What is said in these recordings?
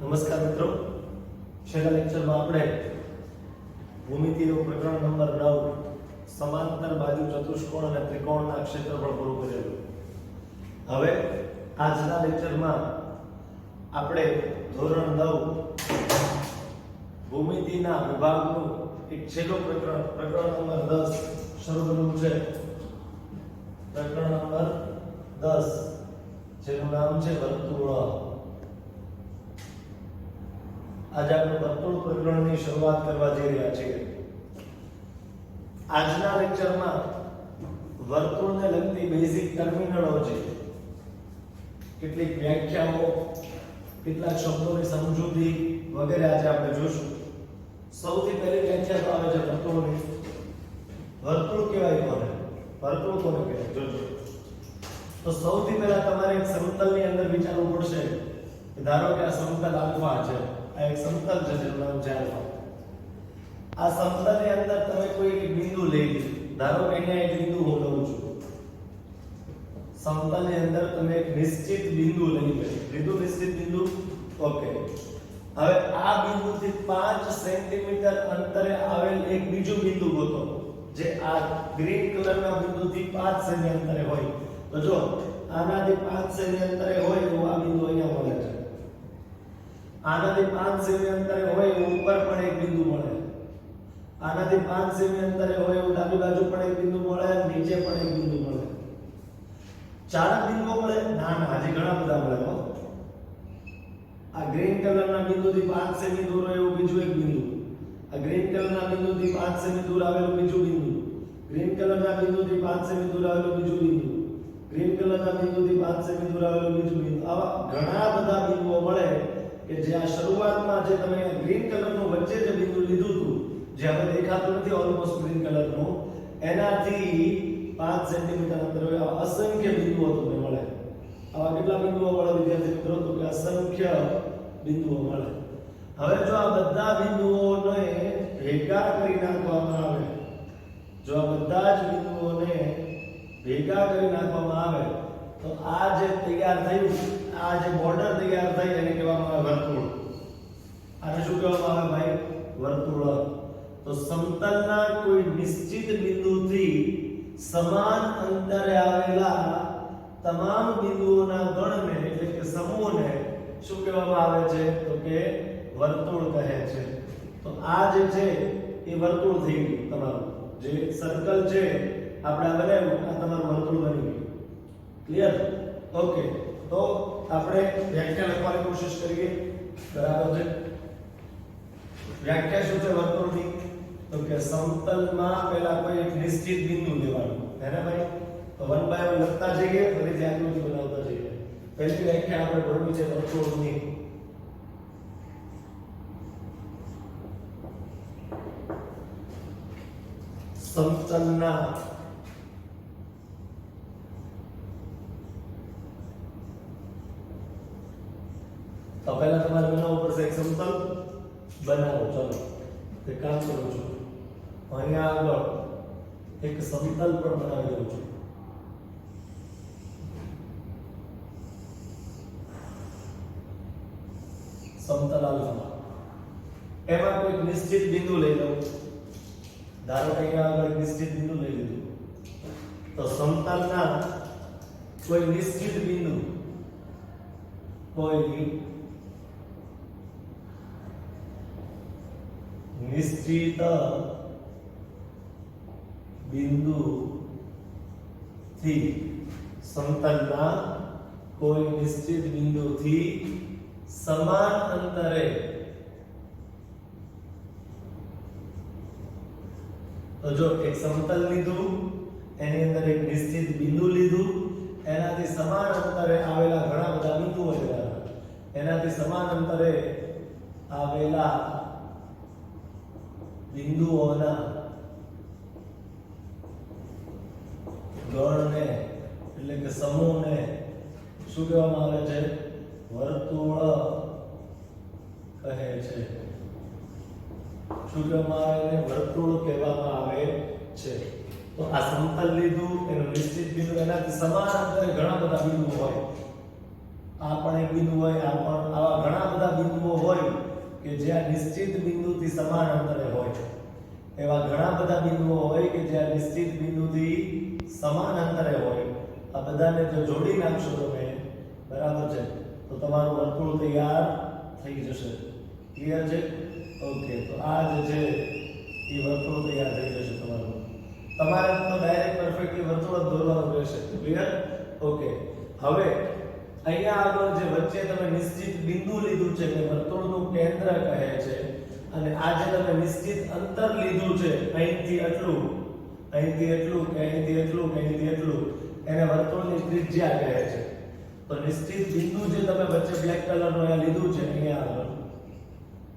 નમસ્કાર મિત્રો, છેલ્લા લેક્ચરમાં આપણે ભૂમિતિનું પ્રકરણ નંબર 9 સમાંતર બાજુ ચતુષ્કોણ અને ત્રિકોણના ક્ષેત્રફળ પૂરું કરેલું. હવે આજના લેક્ચરમાં આપણે ધોરણ 9 ભૂમિતિના વિભાગનું એક છેલ્લું પ્રકરણ નંબર 10 શરૂ કરવું છે. પ્રકરણ નંબર 10 જેનું નામ છે વર્તુળ. आज આપણે વર્તુળ પ્રકરણની શરૂઆત કરવા જઈ રહ્યા છીએ. આજના લેક્ચરમાં વર્તુળને લગતી બેઝિક ટર્મિનોલોજી, કેટલીક વ્યાખ્યાઓ, કેટલાક શબ્દોની સમજૂતી વગેરે આજે આપણે જોશું. સૌથી પહેલી વ્યાખ્યા તો આવે છે વર્તુળની. વર્તુળ કહેવાય કોને? વર્તુળ કોને કહેવાય? જોજો. તો સૌથી પહેલા તમારે એક સમતલની અંદર વિચારવું પડશે કે ધારો કે આ સમતલ આલ્ફા છે. આ એક સમતલ છે જેનું નામ છે આલ્ફા. આ સમતલની અંદર તમે કોઈ એક બિંદુ લઈ લો. ધારો કે અહીંયા એક બિંદુ હું લઉં છું. સમતલની અંદર તમે એક નિશ્ચિત બિંદુ લઈ લો. લીધું નિશ્ચિત બિંદુ? ઓકે. હવે આ બિંદુથી 5 સેન્ટીમીટર અંતરે આવેલ એક બીજું બિંદુ ગોતો, જે આ ગ્રીન કલરના બિંદુથી 5 સેમી અંતરે હોય. તો જો આનાથી 5 સેમી અંતરે હોય એવું આ બિંદુ અહીંયા મળે છે. આનાથી 5 સેમી અંતરે હોય એવું ઉપર પણ એક બિંદુ મળે. આનાથી 5 સેમી અંતરે હોય એવું ડાબી બાજુ પણ એક બિંદુ મળે, નીચે પણ એક બિંદુ મળે. 4 બિંદુઓ મળે? ના ના, હજી ઘણા બધા મળે હો. આ ગ્રીન કલરના બિંદુથી 5 સેમી દૂર હોય એવું બીજું એક બિંદુ. આ ગ્રીન કલરના બિંદુથી 5 સેમી દૂર આવેલું બીજું બિંદુ. ગ્રીન કલરના બિંદુથી 5 સેમી દૂર આવેલું બીજું બિંદુ. ગ્રીન કલરના બિંદુથી 5 સેમી દૂર આવેલું બીજું બિંદુ. આવા ઘણા બધા બિંદુઓ મળે કે જે આ શરૂઆતમાં જે તમે ગ્રીન કલરનું વચ્ચે જે બિંદુ લીધું હતું, જે હવે દેખાતું નથી ઓલમોસ્ટ ગ્રીન કલરનું, એનાથી 5 સેન્ટીમીટર અંતરે અસંખ્ય બિંદુઓ તમને મળે. આવા કેટલા બિંદુઓ મળે વિદ્યાર્થી મિત્રો? તો કે અસંખ્ય બિંદુઓ મળે. હવે જો આ બધા બિંદુઓને ભેગા કરી નાખવામાં આવે, જો આ બધા જ બિંદુઓને ભેગા કરી નાખવામાં આવે તો આ જે તૈયાર થયું, આ જે બોર્ડર તૈયાર થઈ એને કહેવામાં આવે વર્તુળ. આને શું કહેવામાં આવે ભાઈ? વર્તુળ. તો સમતલના કોઈ નિશ્ચિત બિંદુથી સમાન અંતરે આવેલા તમામ બિંદુઓના ગણને એટલે કે સમૂહને શું કહેવામાં આવે છે? તો કે વર્તુળ કહે છે. તો આ જે છે એ વર્તુળ થઈ ગયું. તમારું જે સર્કલ છે આપણે બનાવ્યું, આ તમારું વર્તુળ બની ગયું. ક્લિયર? ઓકે. તો આપણે વ્યાખ્યા લખવાની કોશિશ કરીએ. બરાબર છે? વ્યાખ્યા શું છે વર્તુળની? તો કે સમતલમાં પહેલા કોઈ એક નિશ્ચિત બિંદુ લેવાનું. હે ને ભાઈ? તો 1 બાય 1 લખતા જઈએ, ફરીથી આકૃતિ બનાવતા જઈએ. પહેલી વ્યાખ્યા આપણે ભણવી છે વર્તુળની. સમતલના તો પહેલા તમારે બનાવવું પડશે એક સમતલ. બનાવો. ચલો એક કામ કરું છું, અહીંયા આગળ એક સમતલ પણ બનાવી દઉં છું. સમતલ આલ્ફા. એમાં કોઈ નિશ્ચિત બિંદુ લઈ લઉં. ધારો કે અહીંયા આગળ એક નિશ્ચિત બિંદુ લઈ લીધું. તો સમતલના કોઈ નિશ્ચિત બિંદુ, કોઈ નિશ્ચિત બિંદુ થી સમતલના કોઈ નિશ્ચિત બિંદુથી સમાન અંતરે તો જો એક સમતલ લીધું, એની અંદર એક નિશ્ચિત બિંદુ લીધું, એનાથી સમાન અંતરે આવેલા ઘણા બધા બિંદુઓ લેવાના. એનાથી સમાન અંતરે આવેલા બિંદુઓના ગણને એટલે કે સમૂહને શું કહેવામાં આવે છે? વર્તુળ કહે છે. શું કહેવામાં આવે? વર્તુળ કહેવામાં આવે છે. તો આ સમતલ લીધું, એનું નિશ્ચિત બિંદુ, એનાથી સમાન અંતરે ઘણા બધા બિંદુઓ હોય. આ પણ એક બિંદુ હોય, આ પણ, આવા ઘણા બધા બિંદુઓ હોય કે જે આ નિશ્ચિત બિંદુથી સમાન અંતરે હોય. એવા ઘણા બધા બિંદુઓ હોય કે જે આ નિશ્ચિત બિંદુથી સમાન અંતરે હોય. આ બધાને જો જોડી નાખશો તમે, બરાબર છે, તો તમારું વર્તુળ તૈયાર થઈ જશે. ક્લિયર છે? ઓકે, તો આ જે છે એ વર્તુળ તૈયાર થઈ જશે તમારું. તમારે તો ડાયરેક્ટ પરફેક્ટલી વર્તુળ જ દોરવાનું રહેશે. ક્લિયર? ઓકે, હવે અહીંયા આગળ જે વચ્ચે તમે નિશ્ચિત બિંદુ લીધું છે કે વર્તુળનું કેન્દ્ર કહે છે, અને આ જે તમે નિશ્ચિત અંતર લીધું છે અહીંથી એટલું, અહીંથી એટલું, કે અહીંથી એટલું, કે અહીંથી એટલું, એને વર્તુળની ત્રિજ્યા કહે છે. તો નિશ્ચિત બિંદુ જે તમે વચ્ચે બ્લેક કલરનું અહીંયા લીધું છે,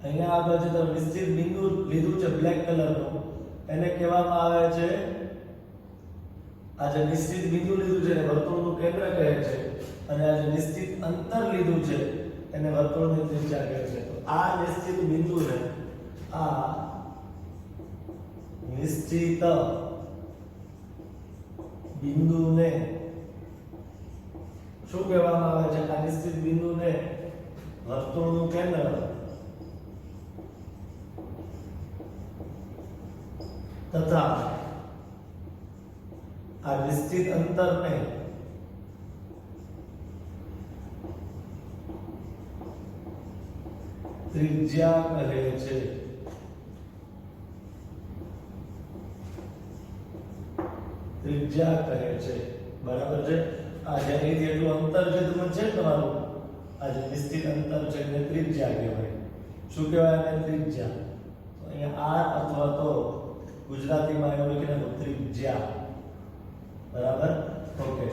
અહીંયા આગળ જે તમે નિશ્ચિત બિંદુ લીધું છે બ્લેક કલરનું, એને કહેવામાં આવે છે, આ જે નિશ્ચિત બિંદુ લીધું છે એને વર્તુળનું કેન્દ્ર કહે છે, અને આ જે નિશ્ચિત અંતર લીધું છે એને વર્તુળની ત્રિજ્યા કહે છે. તો આ નિશ્ચિત બિંદુને, આ નિશ્ચિત બિંદુને શું કહેવામાં આવે છે? આ નિશ્ચિત બિંદુને વર્તુળનું કેન્દ્ર તથા આ નિશ્ચિત અંતરને ત્રિજ્યા કહે છે. ત્રિજ્યા કહે છે. બરાબર છે? આ જે અહીંથી એટલું અંતર જે તમે છે તમારું, આ જે નિશ્ચિત અંતર છે એને ત્રિજ્યા કહેવાય. શું કહેવાય? એને ત્રિજ્યા. તો અહીંયા r અથવા તો ગુજરાતીમાં એવું લખી નાખો ત્રિજ્યા. બરાબર? ઓકે,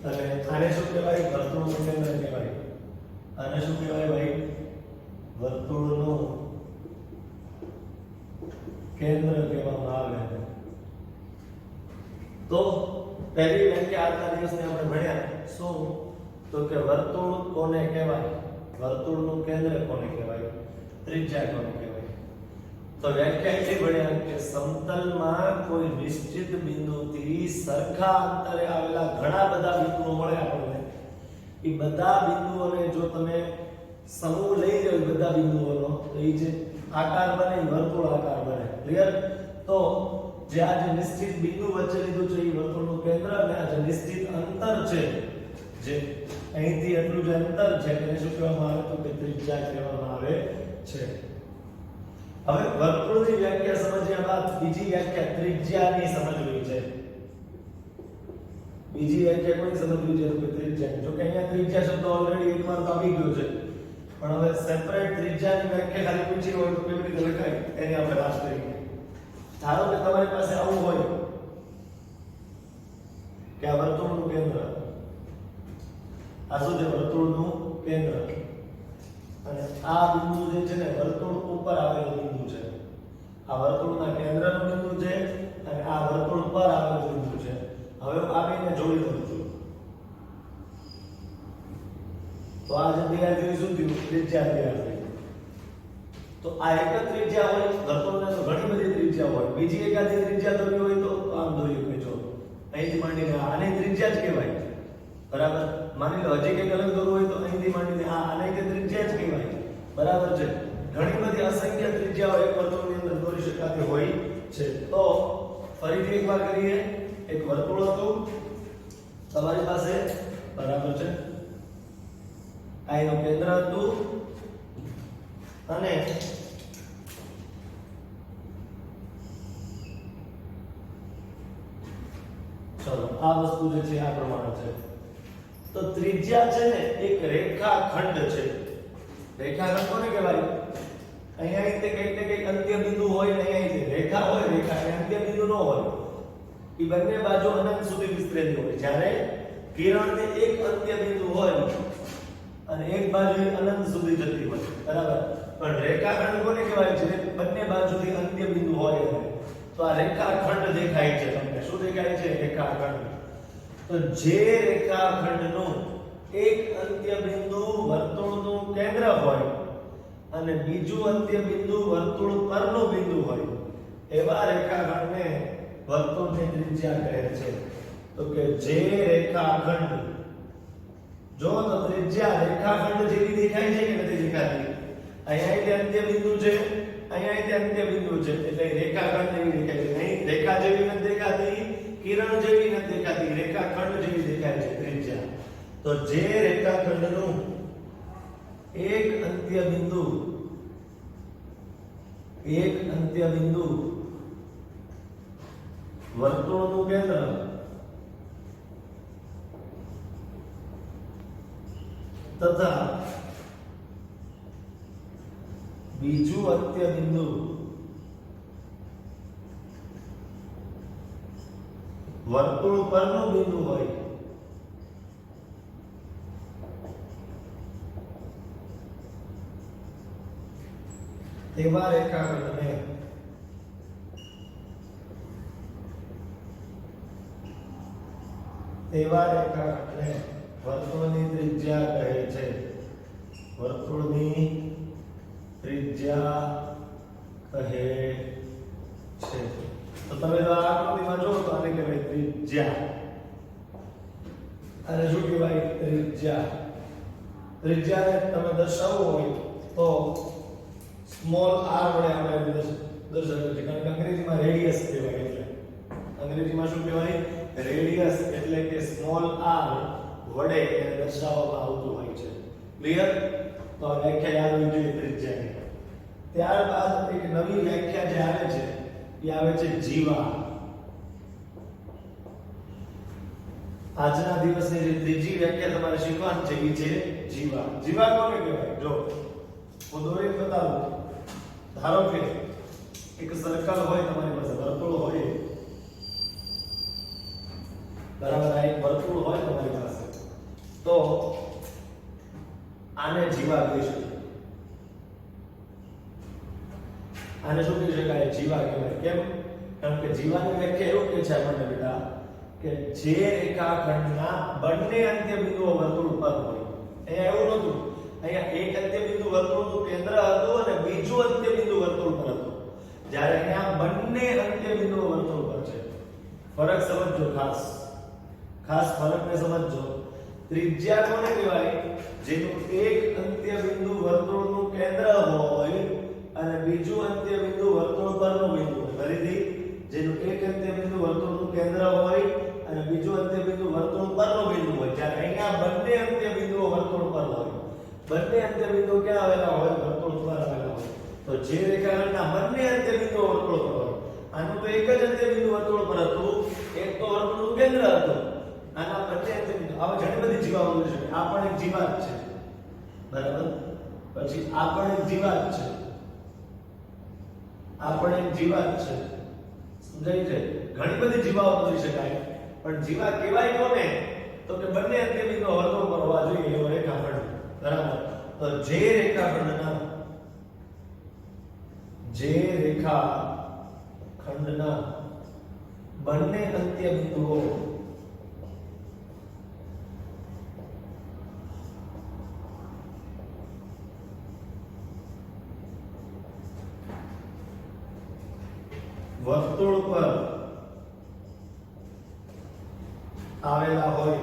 અને આને શું કહેવાય? વર્તુળનું કેન્દ્ર કહેવાય. આને શું કહેવાય ભાઈ? વર્તુળનું કેન્દ્ર કહેવામાં આવે. તો પહેલી વ્યાખ્યા આજના દિવસને આપણે ભણ્યા. શું? તો કે વર્તુળ કોને કહેવાય? વર્તુળનું કેન્દ્ર કોને કહેવાય? ત્રિજ્યા કોને કહેવાય? તો વ્યાખ્યા એટલી ભણ્યા કે સમતલમાં કોઈ નિશ્ચિત બિંદુથી સરખા અંતરે આવેલા ઘણા બધા બિંદુઓ મળે આપણને. એ બધા બિંદુઓને જો તમે સમૂહ લઈ લો બધા બિંદુઓનો, તો એ જે આકાર બને એ વર્તુળ આકાર બને. ક્લિયર? તો જે આ જે નિશ્ચિત બિંદુ વચ્ચે લીધું છે એ વર્તુળનું કેન્દ્ર, અને આ જે નિશ્ચિત અંતર છે, જે અહીંથી એટલું જે અંતર છે એને શું કહેવામાં આવે? તો કે ત્રિજ્યા કહેવામાં આવે છે. હવે વર્તુળની વ્યાખ્યા સમજ્યા બાદ બીજી વ્યાખ્યા ત્રિજ્યાની સમજવી છે. બીજી વ્યાખ્યા કોની સમજવી છે? તો કે ત્રિજ્યા. જો કે અહીંયા ત્રિજ્યા શબ્દ ઓલરેડી એકવાર તો આવી ગયો છે, પણ હવે સેપરેટ ત્રિજ્યાની વ્યાખ્યા ખાલી પૂછી હોય તો કેવી રીતે લખાય એની આપણે વાત કરીએ. ધારો કે તમારી પાસે આવું હોય કે આ વર્તુળનું કેન્દ્ર, આ શું છે? વર્તુળનું કેન્દ્ર, અને આ બિંદુ જે છે ને વર્તુળ ઉપર આવેલું બિંદુ છે. આ વર્તુળના કેન્દ્રનું બિંદુ છે અને આ વર્તુળ પર આવેલું બિંદુ છે. હવે આ બેને જોડી દઉં છું. તો આ જે તૈયાર થયું શું થયું? ત્રિજ્યા તૈયાર થઈ. તો આ એક જ ત્રિજ્યા હોય, વર્તુળને તો ઘણી બધી ત્રિજ્યા હોય. બીજી એકાદી ત્રિજ્યા દોરી હોય તો આમ દોરી હોય. જો અહીંથી માંડીને આને ત્રિજ્યા જ કહેવાય. બરાબર? માની લો હજી કંઈક અલગ દોરવું હોય તો અહીંથી માંડીને આને કે ત્રિજ્યા જ કહેવાય. બરાબર છે? ઘણી બધી અસંખ્ય ત્રિજ્યાઓ એક વર્તુળની અંદર દોરી શકાતી હોય છે. તો ફરીથી એકવાર કરીએ. એક વર્તુળ હતું તમારી પાસે, બરાબર છે? આ એનું કેન્દ્ર હતું, અને ચલો આ વસ્તુ જે છે આ પ્રમાણે છે. તો ત્રિજ્યા છે ને એક રેખાખંડ છે. રેખાખંડ કોને કહેવાય? અહીંયા તે કંઈક ને કંઈક અંત્ય બિંદુ હોય ને અહીંયા રેખા હોય, રેખા એ અંત્ય બિંદુ ન હોય. એ બંને બાજુ અનંત સુધી વિસ્તરેલી હોય. જ્યારે કિરણને એક અંત્ય બિંદુ હોય અને એક બાજુ અનંત સુધી જતી હોય. બરાબર? પણ રેખાખંડ કોને કહેવાય? છે બંને બાજુથી અંત્ય બિંદુ હોય. તો આ રેખાખંડ દેખાય છે તમને. શું દેખાય છે? રેખાખંડ. તો જે રેખાખંડનું એક અંત્ય બિંદુ વર્તુળનું કેન્દ્ર હોય અને બીજું અંત્ય બિંદુ વર્તુળ પરનું બિંદુ હોય, એવા રેખાખંડને વર્તુળની ત્રિજ્યા કહે છે. તો કે જે રેખાખંડ જો તો ત્રિજ્યા રેખાખંડ જેવી દેખાય છે કે નથી દેખાતી? અહીંયા એટલે અંત્ય બિંદુ છે, અહીંયા એટલે અંત્ય બિંદુ છે, એટલે રેખાખંડ જેવી દેખાય છે. નહીં, રેખા જેવી નથી દેખાતી, કિરણ જેવી નથી દેખાતી, રેખાખંડ જેવી દેખાય છે ત્રિજ્યા. તો જે રેખાખંડનું એક અંત્ય બિંદુ વર્તુળનું કેન્દ્ર તથા બીજું અંત્ય બિંદુ વર્તુળ પરનું બિંદુ હોય તેવા રેખાખંડને વર્તુળની ત્રિજ્યા કહે છે. વર્તુળની ત્રિજ્યા કહે છે. તો તમે જો આ આકૃતિમાં જોવો તો આને કહેવાય ત્રિજ્યા. અને શું કહેવાય? ત્રિજ્યા. ત્રિજ્યાને તમે દર્શાવવું હોય તો સ્મોલ r વડે આપણે દર્શાવીએ છીએ, કારણ કે અંગ્રેજીમાં રેડિયસ કહેવાય. એટલે અંગ્રેજીમાં શું કહેવાય? રેડિયસ, એટલે કે સ્મોલ r વડે એને દર્શાવવામાં આવતું હોય છે. ક્લિયર? તો આ વ્યાખ્યા યાદ હોવી જોઈએ ત્રિજ્યાની. ત્યારબાદ એક નવી વ્યાખ્યા જે આવે છે એ આવે છે જીવા. આજના દિવસની જે ત્રીજી વ્યાખ્યા તમારે શીખવાની છે એ છે જીવા. જીવા કોને કહેવાય? જો હું દોરીને બતાવું. ધારો કે એક સર્કલ હોય, તમારી પાસે વર્તુળ હોય, બરાબર? આ એક વર્તુળ હોય તમારી પાસે, તો આને જીવા કહી શકાય. આને શું કહી શકાય? જીવા કહેવાય. કેમ? કારણ કે જીવાની વ્યાખ્યા એવું કે છે આપણને બેટા કે જે રેખાખંડના બંને અંત્ય બિંદુઓ વર્તુળ પર હોય. અહીંયા એવું નહોતું. અહીંયા એક અંત્ય બિંદુ વર્તુળનું કેન્દ્ર હતું અને બીજું અંત્ય બિંદુ વર્તુળ પર હતું. જ્યારે અહીંયા બંને અંત્ય બિંદુઓ વર્તુળ પર છે. ફરક સમજજો, ખાસ ફરકને સમજજો. ત્રિજ્યા કોને કહેવાય? જેનું એક અંત્ય બિંદુ વર્તુળનું કેન્દ્ર હોય અને બીજું અંત્ય બિંદુ વર્તુળ પરનું બિંદુ હોય. ફરીથી, જેનું એક અંત્ય બિંદુ વર્તુળનું કેન્દ્ર હોય અને બીજું અંત્ય બિંદુ વર્તુળ પરનું બિંદુ હોય. જ્યારે અહીંયા બંને અંત્ય બિંદુઓ વર્તુળ પર હોય. બંને અંત્ય બિંદુઓ ક્યાં આવેલા હોય? વર્તુળ પર આવેલા હોય. તો જે રેખાખંડના બંને અંત્ય બિંદુઓ વર્તુળ પર હોય, આનું તો એક જ અંત્ય બિંદુ વર્તુળ પર હતું, એક તો વર્તુળનું કેન્દ્ર હતું. આના બંને અંત્ય બિંદુ, આવા ઘણી બધી જીવાઓ છે. આ પણ એક જીવા જ છે, બરાબર? પછી આ પણ એક જીવા જ છે, આ પણ એક જીવા જ છે. સમજાય છે? ઘણી બધી જીવાઓ દોરી શકાય, પણ જીવા કહેવાય કોને? તો કે બંને અંત્ય બિંદુ વર્તુળ પર હોવા જોઈએ એવો રેખાખંડ. બરાબર? તો જે રેખાખંડના બંને અંત્ય બિંદુઓ વર્તુળ પર આવેલા હોય,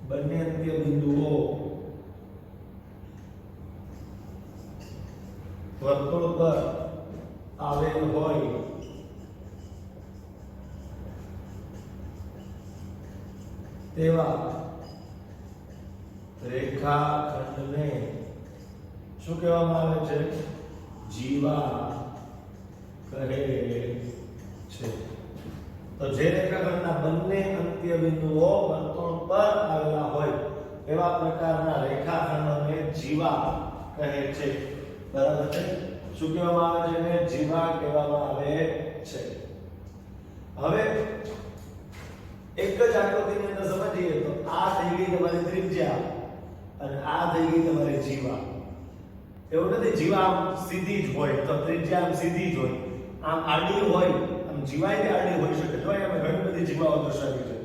બંને અંત્ય બિંદુઓ વર્તુળ પર આવેલ હોય તેવા રેખાખંડને શું કહેવામાં આવે છે? જીવા કહે છે. તો જે રેખાખંડના બંને અંત્ય બિંદુઓ વર્તુળ પર આવેલા હોય એવા પ્રકારના રેખાખંડોને જીવા કહે છે. બરાબર છે? શું કહેવામાં આવે છે? એને જીવા કહેવામાં આવે છે. હવે એક જ આકૃતિની અંદર સમજીએ તો આ થઈ ગઈ તમારી ત્રિજ્યા અને આ થઈ ગઈ તમારી જીવા. એવું નથી જીવા આમ સીધી જ હોય તો ત્રિજ્યા આમ સીધી જ હોય, આમ આડી હોય, આમ જીવાય આડી હોઈ શકે. જો અમે ઘણી બધી જીવાઓ દર્શાવી છે,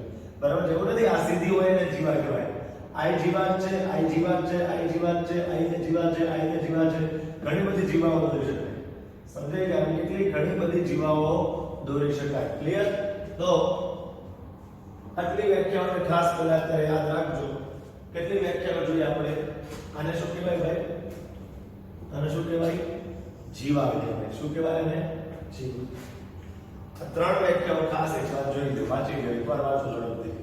બરાબર? એવું નથી આ સીધી હોય ને જીવા કહેવાય. આઈ જીવા છે, આઈ જીવા છે, આઈ જીવા છે, આઈને જીવા છે, આઈને જીવા છે. ઘણી બધી જીવાઓ દોરી શકાય. સમજાય કે આમ કેટલી ઘણી બધી જીવાઓ દોરી શકાય. ક્લિયર? તો આટલી વ્યાખ્યાઓને ખાસ પહેલા અત્યારે યાદ રાખજો. કેટલી વ્યાખ્યાઓ જોઈ આપણે? આને શું કહેવાય ભાઈ? આને શું કહેવાય? જીવા કહેવાય. શું કહેવાય આને? જીવ. આ ત્રણ વ્યાખ્યાઓ ખાસ એકવાર જોઈ લો, વાંચી લો, એકવાર વાંચો ઝડપથી.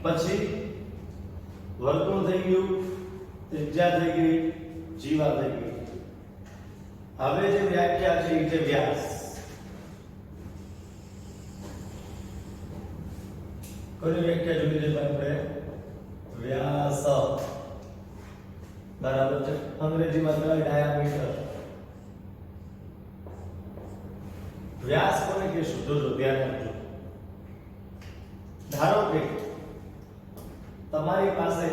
પછી વર્તુળ થઈ ગયું, ત્રિજ્યા થઈ ગઈ, જીવા થઈ ગઈ. હવે જે વ્યાખ્યા છે એ છે વ્યાસ. કોની વ્યાખ્યા જોઈ છે આપણે? વ્યાસ. બરાબર છે. અંગ્રેજીમાં કહેવાય ડાયામીટર. વ્યાસ કોને કહેશું? જોજો, ધ્યાન આપજો. ધારો કે તમારી પાસે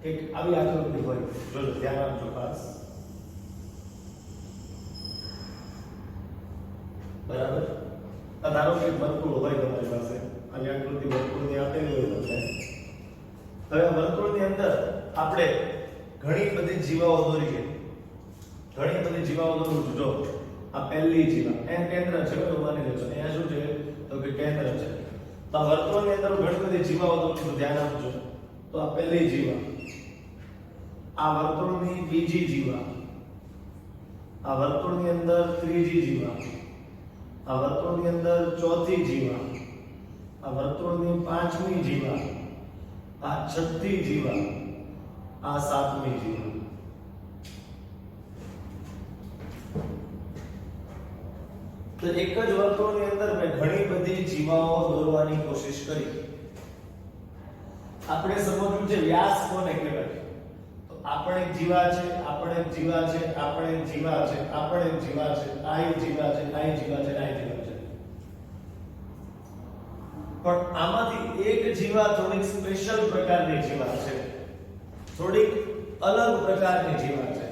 એક આવી આકૃતિ હોય, જોજો, ધ્યાન આપજો ખાસ. બરાબર. ધારો કે વર્તુળ હોય તમારી પાસે, આવી આકૃતિ વર્તુળની આપેલી હોય તમને. હવે વર્તુળની અંદર આપણે ઘણી બધી જીવાઓ દોરીએ. ઘણી બધી જીવાઓ દોરું છું. જો આ પહેલી જીવા, એ કેન્દ્ર છે, બરોબર, માની લેજો. અહીંયા શું છે? તો કે કેન્દ્ર છે. તો આ વર્તુળની અંદર ઘણી બધી જીવાઓ દોરું છું, ધ્યાન આપજો. તો આ પહેલી જીવા, આ વર્તુળની બીજી જીવા, આ વર્તુળની અંદર ત્રીજી જીવા, આ વર્તુળની અંદર ચોથી જીવા, આ વર્તુળની પાંચમી જીવા, આ છઠ્ઠી જીવા, આ સાતમી જીવા. તો એક જ વર્તુળની અંદર મેં ઘણી બધી જીવાઓ દોરવાની કોશિશ કરી. આપણે સમજવું છે વ્યાસ કોને કહેવાય. તો આપણે એક જીવા છે, આપણે એક જીવા છે, આપણે એક જીવા છે, આપણે એક જીવા છે, આ એક જીવા છે, આ એક જીવા છે, આ એક જીવા છે. પણ આમાંથી એક જીવા થોડીક સ્પેશિયલ પ્રકારની જીવા છે, થોડીક અલગ પ્રકારની જીવા છે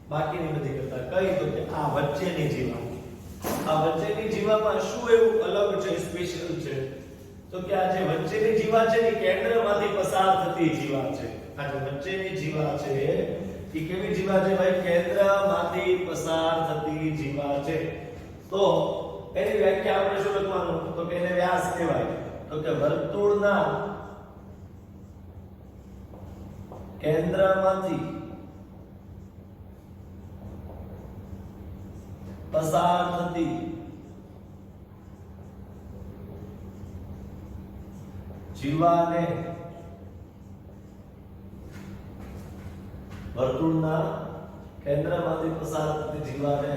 બાકીની બધી કરતા. કઈ? તો કે આ વચ્ચેની જીવા. આ વચ્ચેની જીવામાં શું એવું અલગ છે, સ્પેશિયલ છે? તો કે આ જે વચ્ચેની જીવા છે એ કેન્દ્રમાંથી પસાર થતી જીવા છે. આ જે વચ્ચેની જીવા છે એ કેવી જીવા છે ભાઈ? કેન્દ્રમાંથી પસાર થતી જીવા છે. તો એની વ્યાખ્યા આપણે શું લખવાનું? તો કે એને વ્યાસ કહેવાય. તો કે વર્તુળના કેન્દ્રમાંથી પસાર થતી જીવાને વર્તુળના કેન્દ્રમાંથી પસાર થતી જીવાને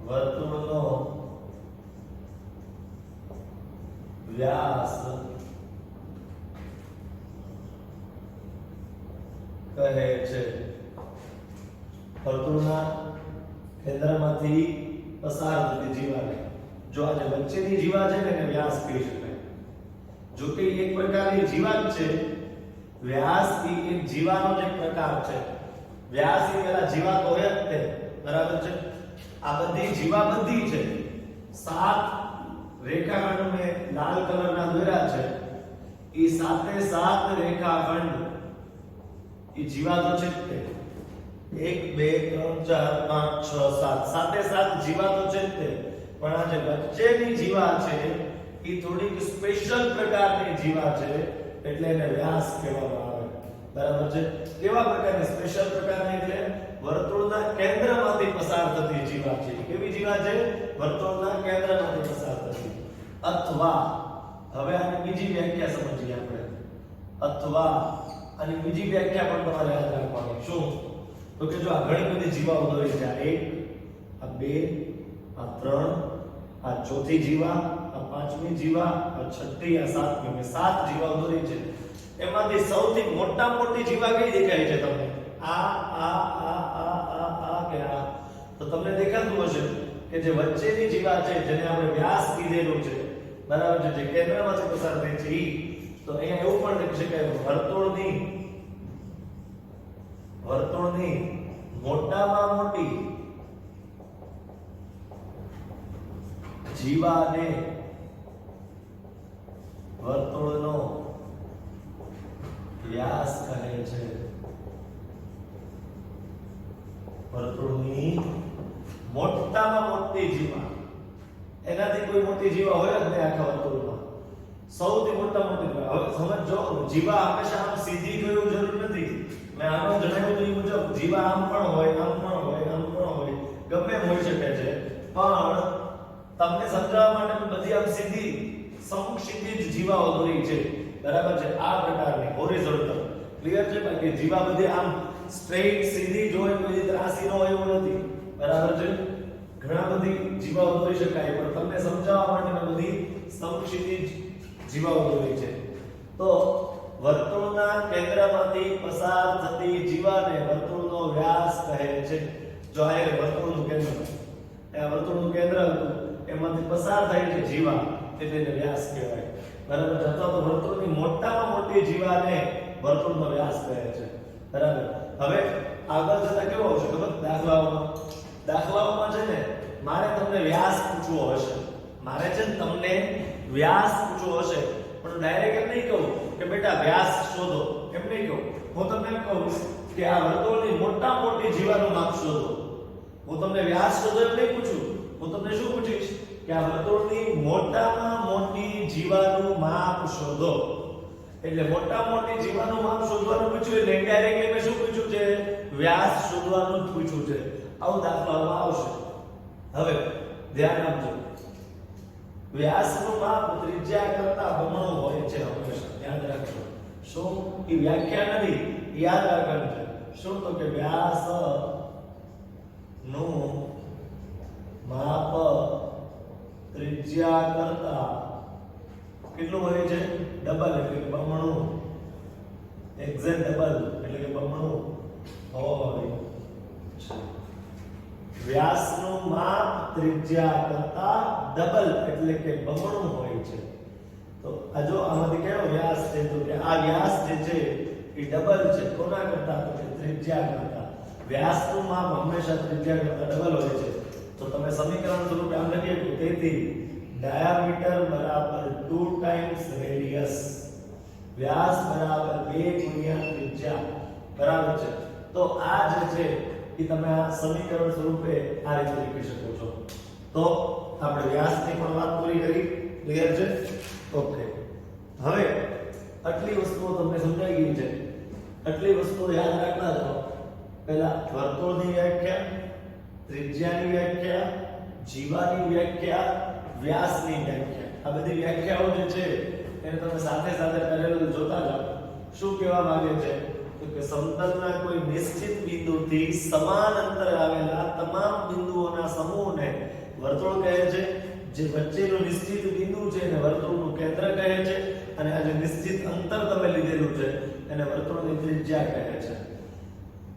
વર્તુળનો વ્યાસ કહે છે. વર્તુળના કેન્દ્રમાંથી પસાર થતી જીવાને, જો આ જે વચ્ચેની જીવા છે ને એને વ્યાસ કહી શકાય. જો કે એક પ્રકારની જીવા છે, વ્યાસ એ એક જીવાનો જ એક પ્રકાર છે. વ્યાસ એ પેલા જીવા તો હોય જ તે, બરાબર છે. આ બધી જીવા બધી છે. 7 રેખાખંડ મેં લાલ કલરના દોર્યા છે. એ 7 રેખાખંડ એ જીવા તો છે તે 1 2 3 4 5 6 7 7 જીવા તો છે તે. પણ આ જે વચ્ચેની જીવા છે એ થોડીક સ્પેશિયલ પ્રકારની જીવા છે, એટલે એને વ્યાસ કહેવામાં આવે. બરાબર છે. કેવા પ્રકારની? સ્પેશિયલ પ્રકારની એટલે વર્તુળના કેન્દ્રમાંથી પસાર થતી જીવા છે. કેવી જીવા છે? વર્તુળના કેન્દ્રમાંથી પસાર થતી. અથવા હવે આની બીજી વ્યાખ્યા સમજીએ આપણે. અથવા આની બીજી વ્યાખ્યા પણ તમારે યાદ રાખવાની. શું? તો કે જો આ ઘણી બધી જીવાઓ દોરી છે, આ 1 આ 2 આ 3 આ ચોથી જીવા, આ પાંચમી જીવા, આ છઠ્ઠી, આ સાતમી, મેં 7 જીવાઓ દોરી છે. એમાંથી સૌથી મોટા મોટી જીવા કઈ દેખાય છે તમને? આ કે આ? તો તમને દેખાતું હશે. કે જે વચ્ચેની જીવા છે જેને આપણે વ્યાસ કીધેલું છે બરાબર છે, જે કેન્દ્રમાંથી પસાર થાય છે ઈ, તો અહીંયા એવું પણ લખી શકાય વર્તુળની મોટામાં મોટી જીવાને વર્તુળનો વ્યાસ કહે છે. વર્તુળની મોટામાં મોટી જીવા, એનાથી કોઈ મોટી જીવા હોય જ નહીં આખા વર્તુળમાં, સૌથી મોટામાં મોટી. હવે સમજો, જીવા હંમેશા આમ સીધી હોય એવું જરૂર નથી. મેં આગળ જણાવ્યું એ મુજબ જીવા આમ પણ હોય, આમ પણ હોય, આમ પણ હોય, ગમે એમ હોઈ શકે છે. પણ તમને સમજાવવા માટે બધી આમ સીધી સમક્ષિતિજ જીવાઓ દોરી છે બરાબર છે, આ પ્રકારની હોરિઝોન્ટલ. ક્લિયર છે? બાકી જીવા બધી આમ સ્ટ્રેટ સીધી જ હોય, કોઈ ત્રાસી ન હોય એવું નથી બરાબર છે. ઘણા બધી જીવાઓ દોરી શકાય, પણ તમને સમજાવવા માટે મેં બધી સમક્ષિતિજ જીવાઓ દોરી છે. તો વર્તુળના કેન્દ્રમાંથી પસાર થતી જીવાને વર્તુળનો વ્યાસ કહે છે. જો આ વર્તુળનું કેન્દ્ર, આ વર્તુળનું કેન્દ્ર હતું, એમાંથી પસાર થાય છે જીવા, એટલે તેને વ્યાસ કહેવાય બરાબર છે. અથવા તો વર્તુળની મોટામાં મોટી જીવાને વર્તુળનો વ્યાસ કહે છે બરાબર. હવે આગળ જતા કેવો આવશે ખબર? દાખલાઓમાં છે ને મારે તમને વ્યાસ પૂછવો હશે, મારે છે ને તમને વ્યાસ પૂછવો હશે, પણ ડાયરેક્ટ એમ નહીં કહું કે બેટા વ્યાસ શોધો, એમ નહીં કહું. હું તમને એમ કહું કે આ વર્તુળની મોટામાં મોટી જીવાનું માપ શોધો. હું તમને વ્યાસ શોધો એમ નહીં પૂછું, હું તમને શું પૂછીશ કે આ વર્તુળની મોટામાં મોટી જીવાનું માપ શોધો. એટલે મોટામાં મોટી જીવાનું માપ શોધવાનું પૂછ્યું એટલે ઇનડાયરેક્ટલી મેં શું પૂછ્યું છે? વ્યાસ શોધવાનું જ પૂછ્યું છે. આવું દાખલામાં આવશે. હવે ધ્યાન આપજો, વ્યાસનું માપ ત્રિજ્યા કરતા બમણું હોય છે હંમેશા, યાદ રાખજો. શું? એ વ્યાખ્યા નથી, યાદ રાખવાનું છે. શું? તો કે વ્યાસ નું માપ ત્રિજ્યા કરતા કેટલું હોય છે? ડબલ, એટલે કે બમણું. એક્ઝેક્ટ ડબલ એટલે કે બમણું હોય છે. વ્યાસનું માપ ત્રિજ્યા કરતા ડબલ એટલે કે બમણું હોય છે. તો આ જો આમાંથી કયો વ્યાસ છે? તો કે આ વ્યાસ જે છે એ ડબલ છે. કોના કરતા? તો કે ત્રિજ્યા કરતા. વ્યાસનું માપ હંમેશા ત્રિજ્યા કરતા ડબલ હોય છે. તો તમે સમીકરણ સ્વરૂપે આમ લખીએ કે તેથી ડાયામીટર બરાબર 2 ટાઈમ્સ રેડિયસ, વ્યાસ બરાબર 2 ગુણ્યા ત્રિજ્યા બરાબર છે. તો આ જે છે એ તમે આ સમીકરણ સ્વરૂપે આ રીતે લખી શકો છો. તો આપણે વ્યાસની પણ વાત પૂરી કરી. ક્લિયર છે? ઓકે. હવે આટલી વસ્તુઓ તમને સમજાઈ ગઈ છે. આટલી વસ્તુઓ યાદ રાખતા જાઓ. પહેલા વર્તુળની વ્યાખ્યા, ત્રિજ્યાની વ્યાખ્યા, જીવાની વ્યાખ્યા, વ્યાસની વ્યાખ્યા. આ બધી વ્યાખ્યાઓ જે છે એને તમે સાથે સાથે પેરેલલ જોતા જાઓ. શું કહેવા માંગે છે? તો કે સમતલના કોઈ નિશ્ચિત બિંદુથી સમાન અંતરે આવેલા તમામ બિંદુઓના સમૂહને વર્તુળ કહે છે. જે વચ્ચેનું નિશ્ચિત બિંદુ છે એને વર્તુળનું કેન્દ્ર કહે છે, અને આ જે નિશ્ચિત અંતર તમે લીધેલું છે એને વર્તુળની ત્રિજ્યા કહે છે.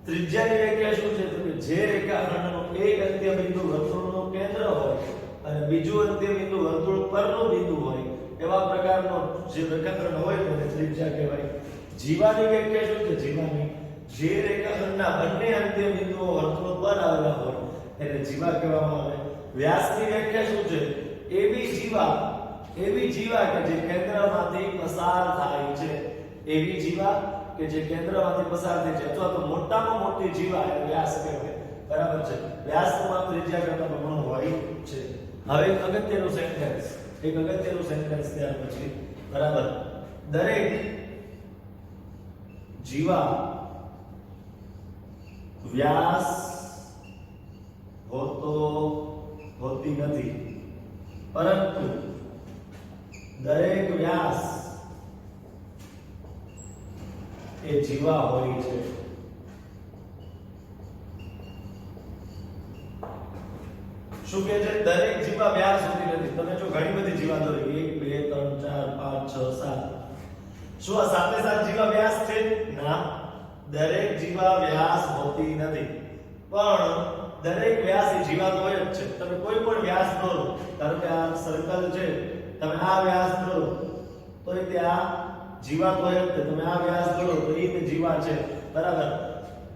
ત્રિજ્યાની વ્યાખ્યા શું છે? તો કે જે રેખાખંડનું એક અંત્ય બિંદુ વર્તુળનું કેન્દ્ર હોય અને બીજું અંત્ય બિંદુ વર્તુળ પરનું બિંદુ હોય, એવા પ્રકારનો જે રેખાખંડ હોય તેને ત્રિજ્યા કહેવાય. જીવાની વ્યાખ્યા શું છે? જીવાની જે રેખાખંડના બંને અંત્ય બિંદુઓ વર્તુળ પર આવેલા હોય એને જીવા કહેવામાં આવે. વ્યાસની વ્યાખ્યા શું છે? એવી જીવા કે જે કેન્દ્રમાંથી પસાર થાય છે. એવી જીવા કે જે કેન્દ્રમાંથી પસાર થાય છે, અથવા તો મોટામાં મોટી જીવા એ વ્યાસ કહેવાય બરાબર છે. વ્યાસનું માપ ત્રિજ્યા કરતા બમણું હોય છે. હવે એક અગત્યનું સેન્ટેન્સ ત્યાર પછી બરાબર. દરેક જીવા વ્યાસ હોતી નથી, પરંતુ દરેક વ્યાસ એ જીવા હોય છે. શું કહે છે? દરેક જીવા વ્યાસ હોતી નથી. તમે જો ઘણી બધી જીવા દોરી 1 2 3 4 5 6 7, શું આ સાતે સાત જીવા વ્યાસ છે? ના, દરેક જીવા વ્યાસ હોતી નથી. પણ દરેક વ્યાસ એ જીવાત હોય જ છે. તમે કોઈ પણ વ્યાસ દોરો, ધારો કે આ સર્કલ છે, તમે આ વ્યાસ દોરો તો એ તે આ જીવાત હોય જ છે. તમે આ વ્યાસ દોરો તો એ તે જીવા છે, બરાબર.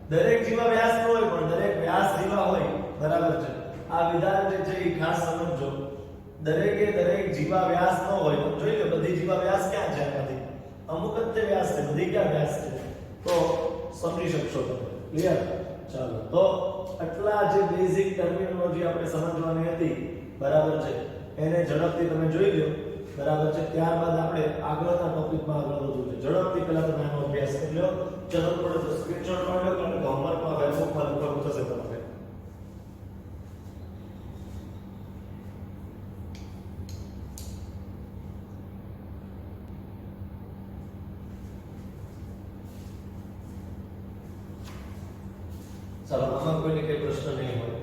દરેક જીવા વ્યાસ ન હોય પણ દરેક વ્યાસ જીવા હોય, બરાબર છે. આ વિધાન જે છે એ ખાસ સમજજો. દરેકે દરેક જીવા વ્યાસ ન હોય તો જોઈ લો બધી જીવા વ્યાસ ક્યાં છે, આમાંથી અમુક જ તે વ્યાસ છે, બધી ક્યાં વ્યાસ છે, તો સમજી શકશો તમે. ક્લિયર? ચાલો, તો આટલા જે બેઝિક ટર્મિનોલોજી આપણે સમજવાની હતી, બરાબર છે, એને ઝડપથી તમે જોઈ લો, બરાબર છે. ત્યારબાદ આપણે આગળના ટોપિકમાં આગળ વધવું છે. ઝડપથી પહેલા તમે આનો અભ્યાસ કરી લો. જરૂર પડે તો સ્ક્રીનશોટ પાડી લો, કારણ કે હોમવર્કમાં ફેસબુકમાં લખવાનું થશે તમારે. ચાલો, આમાં કોઈને કઈ પ્રશ્ન નહીં હોય.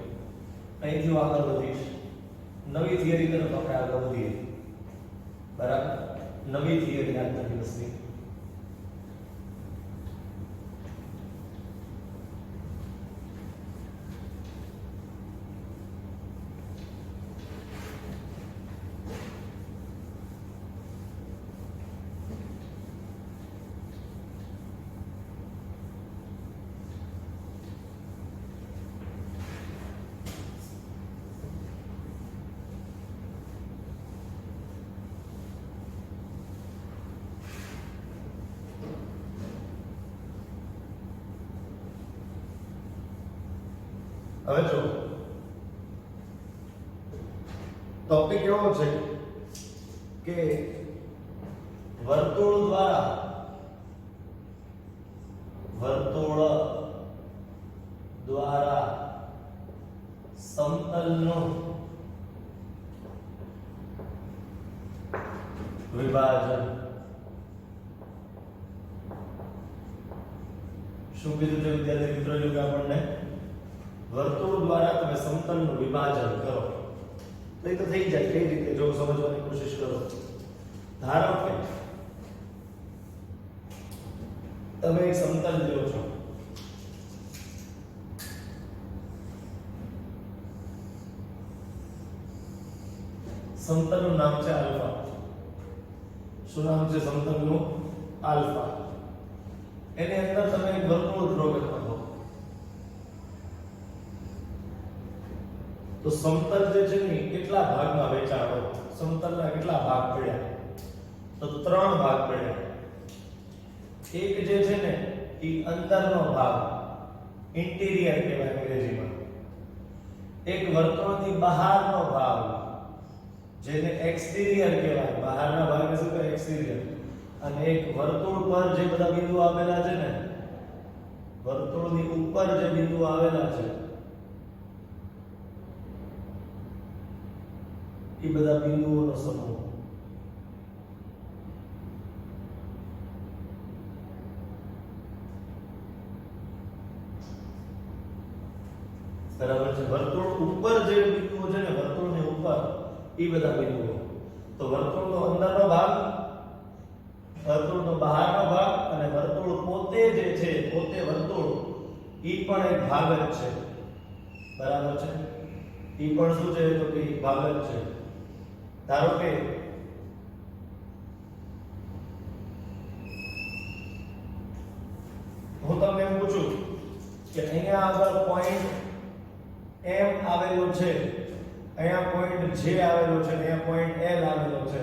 અહીંથી હું આગળ વધીશ. નવી થિયરી તરફ આપણે આગળ વધીએ, બરાબર. નવી થિયરી આજના દિવસની. હવે જો ટોપિક એવો છે કે વર્તુળ દ્વારા સમતલનું વિભાજન. શું કીધું છે વિદ્યાર્થી મિત્રો? જો કે આપણને વર્તુળ દ્વારા તમે સમતલનું વિભાજન કરો તો એ તો થઈ જાય. કઈ રીતે? જો સમજવાની કોશિશ કરો. ધારો કે તમે એક સમતલ લ્યો છો, સમતલનું નામ છે આલ્ફા. શું નામ છે સમતલનું? આલ્ફા. એની અંદર તમે એક વર્તુળ ડ્રો કરી નાખો તો સમતલ જે છે ને કેટલા ભાગમાં વહેંચાણો? સમતલના કેટલા ભાગ પડ્યા? તો 3 ભાગ પડ્યા. એક જે છે ને એ અંદરનો ભાગ, ઇન્ટિરિયર કહેવાય અંગ્રેજીમાં. એક વર્તુળની બહારનો ભાગ, જેને એક્સટીરિયર કહેવાય. બહારના ભાગને શું કહેવાય? એક્સટીરિયર. અને એક વર્તુળ પર જે બધા બિંદુ આવેલા છે ને, વર્તુળની ઉપર જે બિંદુ આવેલા છે એ બધા બિંદુઓનો સમૂહ. બરાબર છે. વર્તુળ ઉપર જે બિંદુઓ છે ને, વર્તુળની ઉપર એ બધા બિંદુઓ. તો વર્તુળનો અંદરનો ભાગ, વર્તુળનો બહારનો ભાગ અને વર્તુળ પોતે જે છે, પોતે વર્તુળ ઈ પણ એક ભાગ જ છે. બરાબર છે. ઈ પણ શું છે? તો કે ભાગ જ છે. ધારો કે હું તમને એમ પૂછું કે અહીંયા આગળ પોઈન્ટ M આવેલો છે, અહીંયા પોઈન્ટ J આવેલો છે, અહીંયા પોઈન્ટ L આવેલો છે.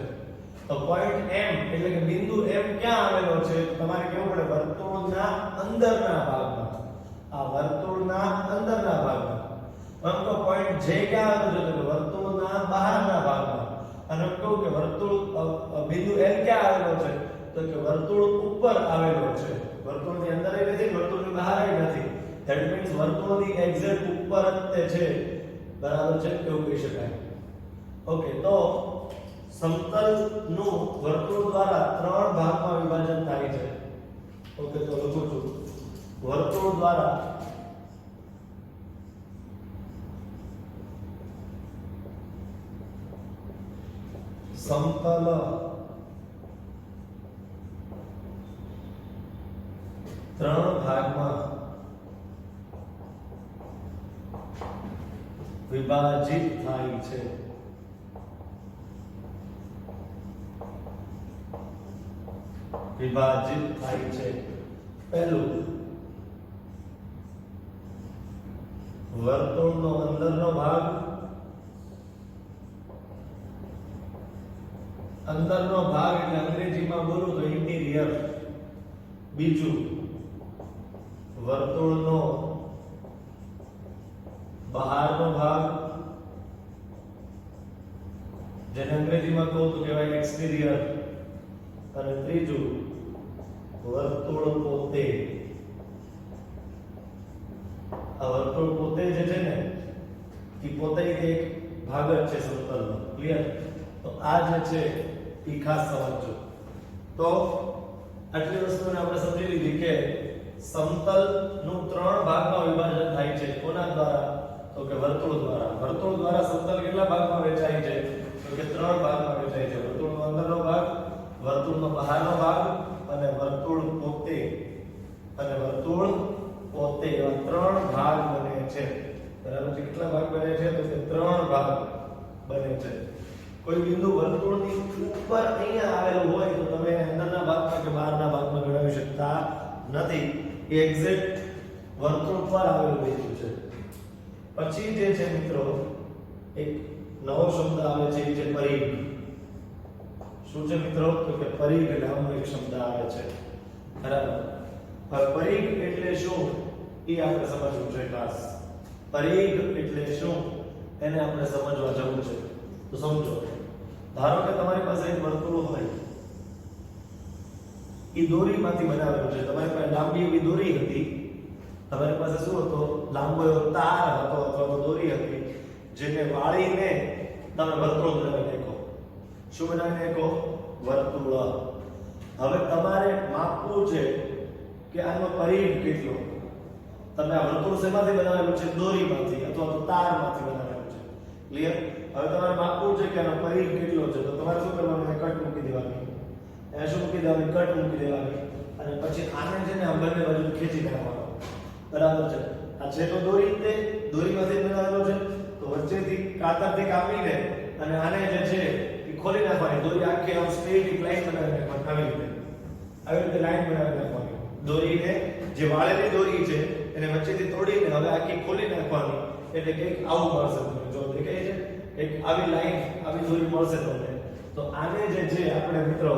તો પોઈન્ટ M એટલે કે બિંદુ M ક્યાં આવેલો છે? તમારે કેવું પડે? વર્તુળના અંદરના ભાગમાં. આ વર્તુળના અંદરના ભાગમાં. આમ તો પોઈન્ટ J ક્યાં આવેલો છે? તો વર્તુળના બહારના ભાગમાં. અને કહું કે વર્તુળ બિંદુ L ક્યાં આવેલો છે? તો કે વર્તુળ ઉપર આવેલો છે. વર્તુળની અંદર નથી, વર્તુળની બહાર નથી. ધેટ મીન્સ વર્તુળની એક્ઝેક્ટ ઉપર જ તે છે. બરાબર છે? એવું કહી શકાય. ઓકે, તો સમતલનું વર્તુળ દ્વારા 3 ભાગમાં વિભાજન થાય છે. ઓકે, તો લખું છું. વર્તુળ દ્વારા સમતલ 3 ભાગમાં વિભાજિત થાય છે. વિભાજિત થાય છે. પહેલું, વર્તુળનો અંદરનો ભાગ, અંદરનો ભાગ એટલે અંગ્રેજીમાં બોલું તો ઇન્ટિરિયર. બીજું, વર્તુળનો બહારનો ભાગ, જેને અંગ્રેજીમાં કહું તો કહેવાય એક્સટીરિયર. અને ત્રીજું, વર્તુળ પોતે. આ વર્તુળ પોતે જે છે ને એ પોતે એક ભાગ જ છે સમતલનો. ક્લિયર? તો આ જે છે એ ખાસ સમજો. તો આટલી વસ્તુને આપણે સમજી લીધી કે સમતલનું 3 ભાગમાં વિભાજન થાય છે. કોના દ્વારા? તો કે વર્તુળ દ્વારા. વર્તુળ દ્વારા સમતલ કેટલા ભાગમાં વહેંચાય છે? તો કે 3 ભાગમાં વહેંચાય છે. વર્તુળનો અંદરનો ભાગ, વર્તુળનો બહારનો ભાગ અને વર્તુળ પોતે. અને વર્તુળ પોતે એવા 3 ભાગ બને છે. બરાબર છે? કેટલા ભાગ બને છે? તો કે 3 ભાગ બને છે. કોઈ બિંદુ વર્તુળની ઉપર અહીંયા આવેલું હોય તો તમે અંદરના ભાગમાં કે બહારના ભાગમાં ગણાવી શકતા નથી. એ એક્ઝેક્ટ વર્તુળ પર આવેલું બિંદુ છે. પછી જે છે મિત્રો એક નવો શબ્દ આવે છે, એ છે પરિઘ. શું છે મિત્રો? તો કે પરિઘ નામનો એક શબ્દ આવે છે. બરાબર? હવે પરિઘ એટલે શું એ આપણે સમજવું છે ખાસ. પરિઘ એટલે શું એને આપણે સમજવા જવું છે. તો સમજો, ધારો કે તમારી પાસે એક વર્તુળ હોય, એ દોરીમાંથી બનાવેલું છે. તમારી પાસે લાંબી એવી દોરી હતી. તમારી પાસે શું હતો? લાંબો એવો તાર હતો અથવા તો દોરી હતી, જેને વાળીને તમે વર્તુળ બનાવી નાખો. શું બનાવી નાખો? વર્તુળ. હવે તમારે માપવું છે કે આનો પરિઘ કેટલો. તમે આ વર્તુળ શેમાંથી બનાવેલું છે? દોરીમાંથી અથવા તો તારમાંથી બનાવેલું છે. ક્લિયર? હવે તમારે માપવું છે કે આનો પરિઘ કેટલો છે. તો તમારે શું કરવાનું? કટ મૂકી દેવાની. એને શું મૂકી દેવાની? કટ મૂકી દેવાની. અને પછી આને છે ને આમ બંને બાજુ ખેંચી નાખવાનો. બરાબર છે? આ છે તો દોરી, તે દોરીમાંથી બનાવેલો છે. તો વચ્ચેથી કાતરથી કાપીને અને આને જે છે એ ખોલી નાખવાની. દોરી આખી આમ સ્ટ્રેટ એક લાઈન બનાવી નાખવાની. આવી રીતે લાઈન બનાવી નાખવાની. દોરીને જે વાળેલી દોરી છે એને વચ્ચેથી તોડીને હવે આખી ખોલી નાખવાની. એટલે કંઈક આવું મળશે તમને. જો દેખાય છે એક આવી લાઈન, આવી દોરી મળશે તમને. તો આને જે છે આપણે મિત્રો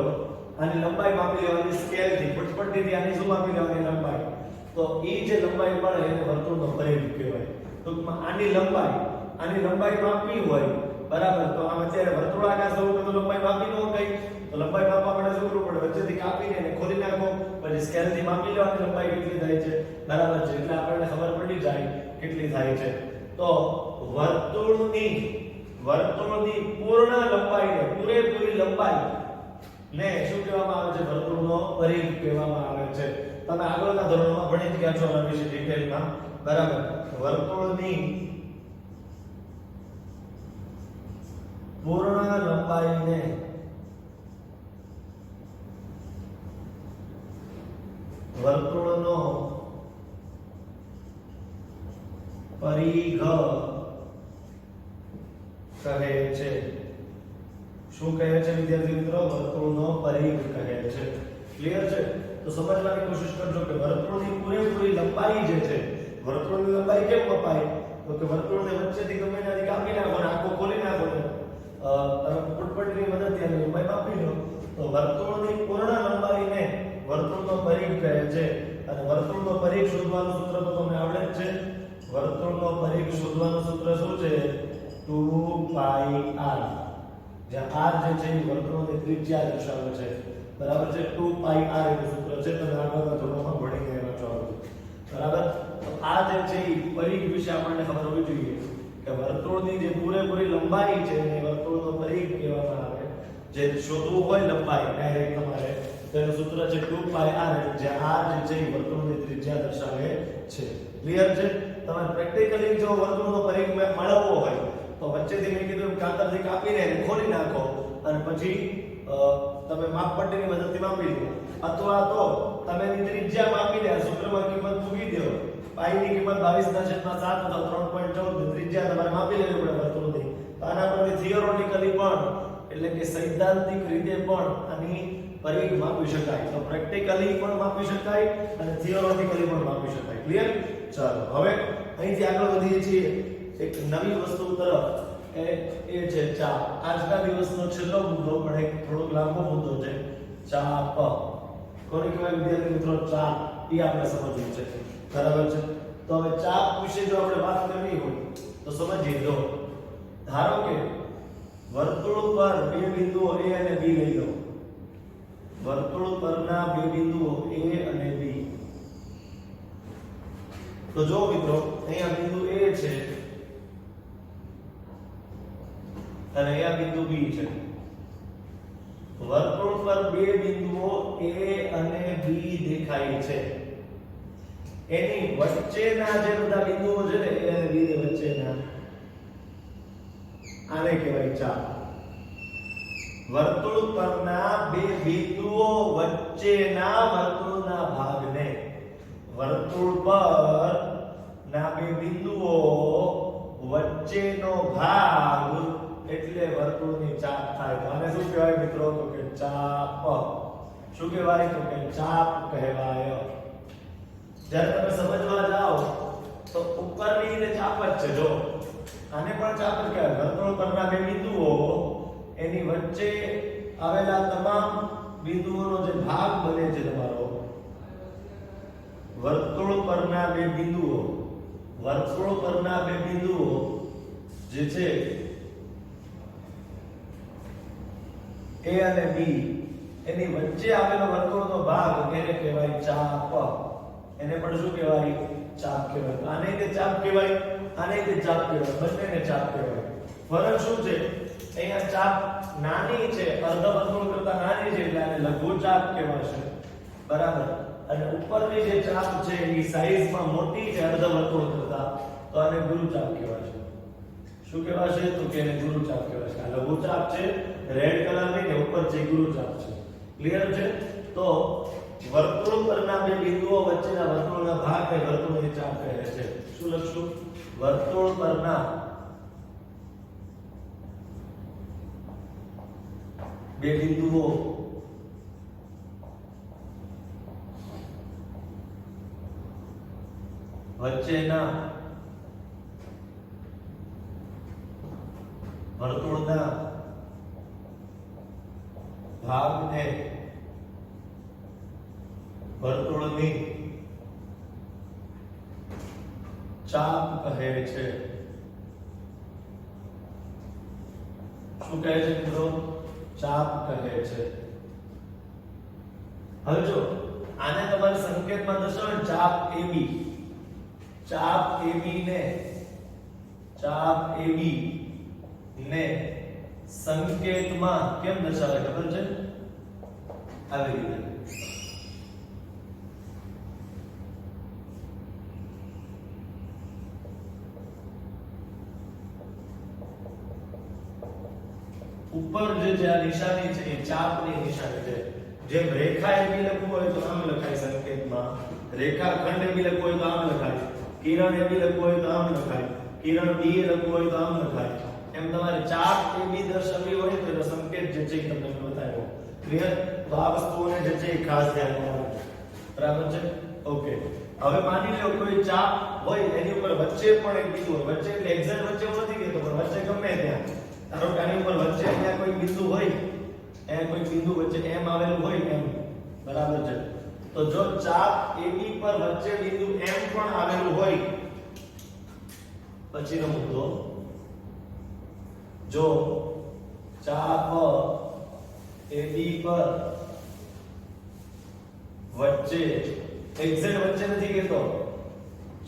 આની લંબાઈ માપી લેવાની સ્કેલથી, પટપટીથી. આની શું માપી લેવાની? લંબાઈ. તો એ જે લંબાઈ મળે એને વર્તુળનો પરિઘ કહેવાય. ટૂંકમાં આની લંબાઈ માપવી હોય, બરાબર? તો આમ અત્યારે વર્તુળાકાર સ્વરૂપે તો લંબાઈ માપી ન હોય. તો લંબાઈ માપવા માટે શું કરવું પડે? વચ્ચેથી કાપીને એને ખોલી નાખો. પછી સ્કેલથી માપી લેવાની લંબાઈ કેટલી થાય છે. બરાબર છે? એટલે આપણને ખબર પડી જાય કેટલી થાય છે. તો વર્તુળની પૂર્ણ લંબાઈને, પૂરેપૂરી લંબાઈ ને શું કહેવામાં આવે છે? વર્તુળનો પરિઘ કહેવામાં આવે છે. તમે આગળના ધોરણમાં ભણી ગયા છો આના વિશે ડિટેલમાં. બરાબર? વર્તુળની પૂર્ણ લંબાઈને વર્તુળનો પરિઘ કહે છે. શું કહે છે વિદ્યાર્થી મિત્રો? વર્તુળનો પરિઘ કહે છે. ક્લિયર છે? તો સમજવાની કોશિશ કરજો કે વર્તુળની પૂરેપૂરી લંબાઈ જે છે, વર્તુળની લંબાઈ કેમ મપાય? તો કે વર્તુળને વચ્ચેથી ગમે ત્યાંથી કાપી નાખો અને આખો ખોલી નાખો. તમે પુટપટીની મદદથી આની લંબાઈ માપી લો. તો વર્તુળની પૂર્ણ લંબાઈને વર્તુળનો પરિઘ કહે છે. અને વર્તુળનો પરિઘ શોધવાનું સૂત્ર તો તમને આવડે જ છે. વર્તુળનો પરિઘ શોધવાનું સૂત્ર શું છે? 2πr. જ્યાં r જે છે એ વર્તુળની ત્રિજ્યા દર્શાવે છે. બરાબર છે? 2πr એનું સૂત્ર છે. તમે આગળના ધોરણમાં ભણી ગયા છો. બરાબર? તો આ જે છે એ પરિઘ વિશે આપણને ખબર હોવી જોઈએ કે વર્તુળની જે પૂરેપૂરી લંબાઈ છે એને વર્તુળનો પરિઘ કહેવામાં આવે. જે શોધવું હોય લંબાઈ ડાયરેક્ટ તમારે, તેનું સૂત્ર છે 2πr, જે r જે છે એ વર્તુળની ત્રિજ્યા દર્શાવે છે. ક્લિયર છે? તમે પ્રેક્ટિકલી જો વર્તુળનો પરિઘ મેળવવો હોય તો વચ્ચેથી મેં કીધું કાતરથી કાપીને ખોલી નાખો અને પછી તમે માપપટ્ટીની મદદથી માપી લો. અથવા તો તમે એની ત્રિજ્યા માપીને સૂત્રમાં કિંમત મૂકી દો પાઈ ની કિંમત 22/7 અથવા 3.14 ત્રિજ્યા તમારે માપી લેવી પડે વર્તુળની. તો આના પરથી થિયોરેટિકલી પણ એટલે કે સૈદ્ધાંતિક રીતે પણ આની પરિઘ માપી શકાય. તો પ્રેક્ટિકલી પણ માપી શકાય અને થિયોરેટિકલી પણ માપી શકાય. ક્લિયર? ચાલો હવે અહીંથી આગળ વધીએ છીએ એક નવી વસ્તુ તરફ. એ છે ચાપ. આજના દિવસનો છેલ્લો મુદ્દો પણ એક થોડો લાંબો મુદ્દો છે. ચાપ કોને કહેવાય વિદ્યાર્થી મિત્રો? ચાપ. એ આપણે સમજવું છે. બરાબર છે? તો હવે ચાપ વિશે જો આપણે વાત કરવી હોય તો સમજીએ. જો ધારો કે વર્તુળ પર બે બિંદુઓ A અને B લઈ લો. વર્તુળ પરના બે બિંદુઓ A અને B. તો જો મિત્રો અહીંયા બિંદુ A છે અને અહીંયા બિંદુ B છે. વર્તુળ પર બે બિંદુઓ A અને B દેખાય છે. એની વચ્ચેના જે બધા બિંદુઓ છે ને A અને B ની વચ્ચેના, આને કહેવાય ચાપ. વર્તુળ પરના બે બિંદુઓ વચ્ચેના વર્તુળના ભાગને, વર્તુળ પર ના બે બિંદુઓ વચ્ચેનો ભાગ એટલે વર્તુળની ચાપ થાય. તો આને શું કહેવાય મિત્રો? તો કે ચાપ. શું કહેવાય? તો કે ચાપ કહેવાય. જ્યારે તમે સમજવા જાઓ તો ઉપરની ને ચાપ જ છે. જો આને પણ ચાપ જ કહેવાય. વર્તુળ પરના બે બિંદુઓ એની વચ્ચે આવેલા તમામ બિંદુઓનો જે ભાગ બને છે તમારો, વર્તુળ પરના બે બિંદુઓ, વર્તુળ પરના બે બિંદુઓ જે છે A અને B, એની વચ્ચે આવેલો વર્તુળનો ભાગ એને કહેવાય ચાપ. એને પણ શું કહેવાય? ચાપ કહેવાય. આને તે ચાપ કહેવાય, આને તે ચાપ કહેવાય. બંનેને ચાપ કહેવાય. ફરક શું છે? અહીંયા ચાપ નાની છે, અર્ધ વર્તુળ કરતા નાની છે એટલે આને લઘુ ચાપ કહેવાશે. બરાબર? અને ઉપરની જે ચાપ છે એ સાઈઝમાં મોટી છે અર્ધ વર્તુળ કરતા, તો આને ગુરુ ચાપ કહેવાશે. શું કહેવાશે? તો કે એને ગુરુ ચાપ કહેવાશે. આ લઘુ ચાપ છે, રેડ કલરની, ને ઉપર જે ગુરુ ચાપ છે. ક્લિયર છે? તો વર્તુળ પરના બે બિંદુઓ વચ્ચેના વર્તુળના ભાગને વર્તુળની ચાપ કહે છે. શું લખશું? વર્તુળ પરના બે બિંદુઓ વચ્ચેના વર્તુળના ભાગને વર્તુળની ચાપ કહે છે. શું કહે છે મિત્રો? ચાપ કહે છે. હવે જો આને તમારે સંકેતમાં દર્શાવો ને, ચાપ AB, ચાપ AB ને, ચાપ AB ને સંકેતમાં કેમ દર્શાવે ખબર છે? આવી રીતે. ઉપર જે આ નિશાની છે એ ચાપની નિશાની છે. જેમ રેખા AB લખવું હોય તો આમ લખાય સંકેતમાં, રેખાખંડ AB લખવું હોય તો આમ લખાય, કિરણ AB લખવું હોય તો આમ લખાય, કિરણ B લખવું હોય તો આમ લખાય. એમ તમારે ચાપ AB દર્શાવવી હોય તો એનો સંકેત જે છે એ તમને બતાવ્યો. ક્લિયર? તો આ વસ્તુઓને જે છે એ ખાસ ધ્યાનમાં રાખજો. બરાબર છે? ઓકે. હવે માની લો કોઈ ચાપ હોય એની ઉપર વચ્ચે પણ એક બિંદુ હોય. વચ્ચે એટલે એક્ઝેક્ટ વચ્ચે હું નથી કહેતો, પણ વચ્ચે ગમે ત્યાં. ધારો કે આની ઉપર વચ્ચે અહીંયા કોઈ બિંદુ હોય, અહીંયા કોઈ બિંદુ વચ્ચે એમ આવેલું હોય એમ. બરાબર છે? તો જો ચાપ AB પર વચ્ચે બિંદુ M પણ આવેલું હોય, પછીનો મુદ્દો, જો ચાપ AB પર વચ્ચે, એક્ઝેક્ટ વચ્ચે નથી કહેતો,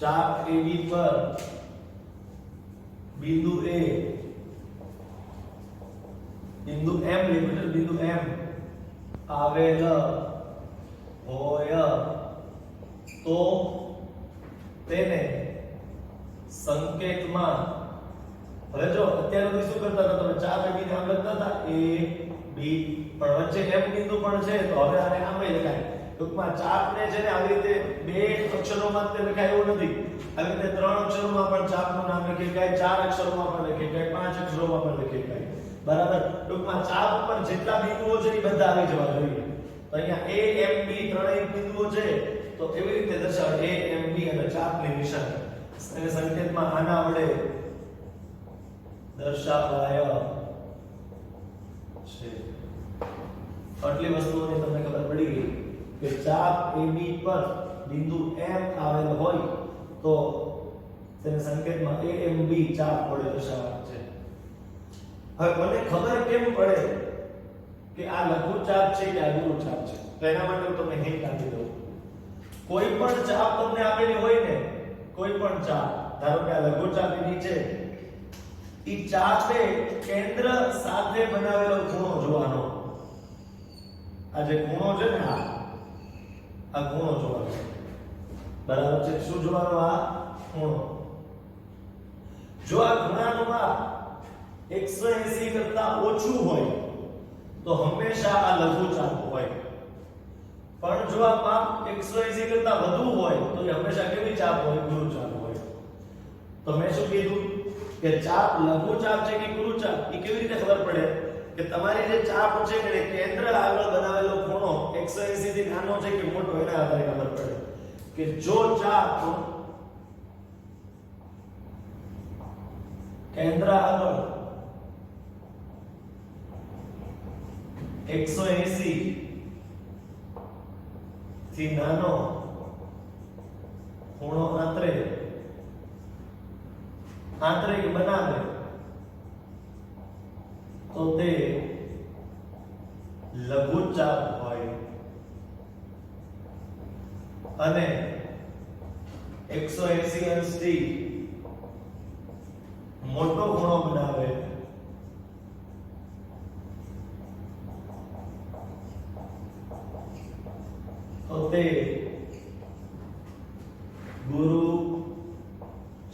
ચાપ AB પર બિંદુ A, બિંદુ M લેબલ, બિંદુ M આવેલ હોય તો તેને સંકેતમાં, હવે જો અત્યાર સુધી શું કરતા હતા તમે? ચાપ AB ને આમ લખતા હતા A B, પણ વચ્ચે M બિંદુ પણ છે તો હવે આને આમ લખાય. તો ટૂંકમાં ચાપને છે ને આવી રીતે બે અક્ષરોમાં જ લખાય એવું નથી, આવી રીતે ત્રણ અક્ષરોમાં પણ ચાપનું નામ લખી શકાય, ચાર અક્ષરોમાં પણ લખી શકાય, પાંચ અક્ષરોમાં પણ લખી શકાય, બરાબર. ટૂંકમાં ચાપ ઉપર જેટલા બિંદુઓ છે એ બધા આવી જવા જોઈએ. તો અહીંયા A M B ત્રણેય બિંદુઓ છે, તો એવી રીતે દર્શાવે A M B અને ચાપની નિશાની અને સંકેતમાં આના વડે દર્શાવાય છે. આટલી વસ્તુઓની તમને ખબર પડી ગઈ કે ચાપ AB પર બિંદુ M આવેલ હોય તો તેને સંકેતમાં AMB ચાપ વડે દર્શાવાય છે. હવે મને ખબર કેમ પડે કે આ લઘુ ચાપ છે કે આ ગુરુ ચાપ છે? તો એના માટે હું તમને હિન્ટ આપી દઉં. કોઈ પણ ચાપ તમને આપેલી હોય ને, કોઈ પણ ચાપ, ધારો કે આ લઘુ ચાપની નીચે ઈ ચાપે કેન્દ્ર સાથે બનાવેલો ખૂણો જોવાનો. આ જે ખૂણો છે ને, આ ખૂણો જોવાનો, બરાબર છે. શું જોવાનો? આ ખૂણો. જો આ ખૂણાનું માપ 180 કરતા ઓછું હોય તો હંમેશા આ લઘુ ચાપ હોય, પણ જો આ માપ 180 કરતા વધુ હોય તો એ હંમેશા કેવી ચાપ હોય? ગુરુ ચાપ હોય. તો મેં શું કીધું કે ચાપ લઘુ ચાપ છે કે ગુરુ ચાપ એ કેવી રીતે ખબર પડે? કે તમારી જે ચાપ છે કે કેન્દ્ર આગળ બનાવેલો ખૂણો 180 થી નાનો છે કે મોટો એના આધારે ખબર પડે. કે જો ચાપ કેન્દ્ર આગળ 180 થી નાનો ખૂણો આંતરિક બનાવે તો તે લઘુ ચાપ હોય, અને 180 અંશથી મોટો ખૂણો બનાવે તો તે ગુરુ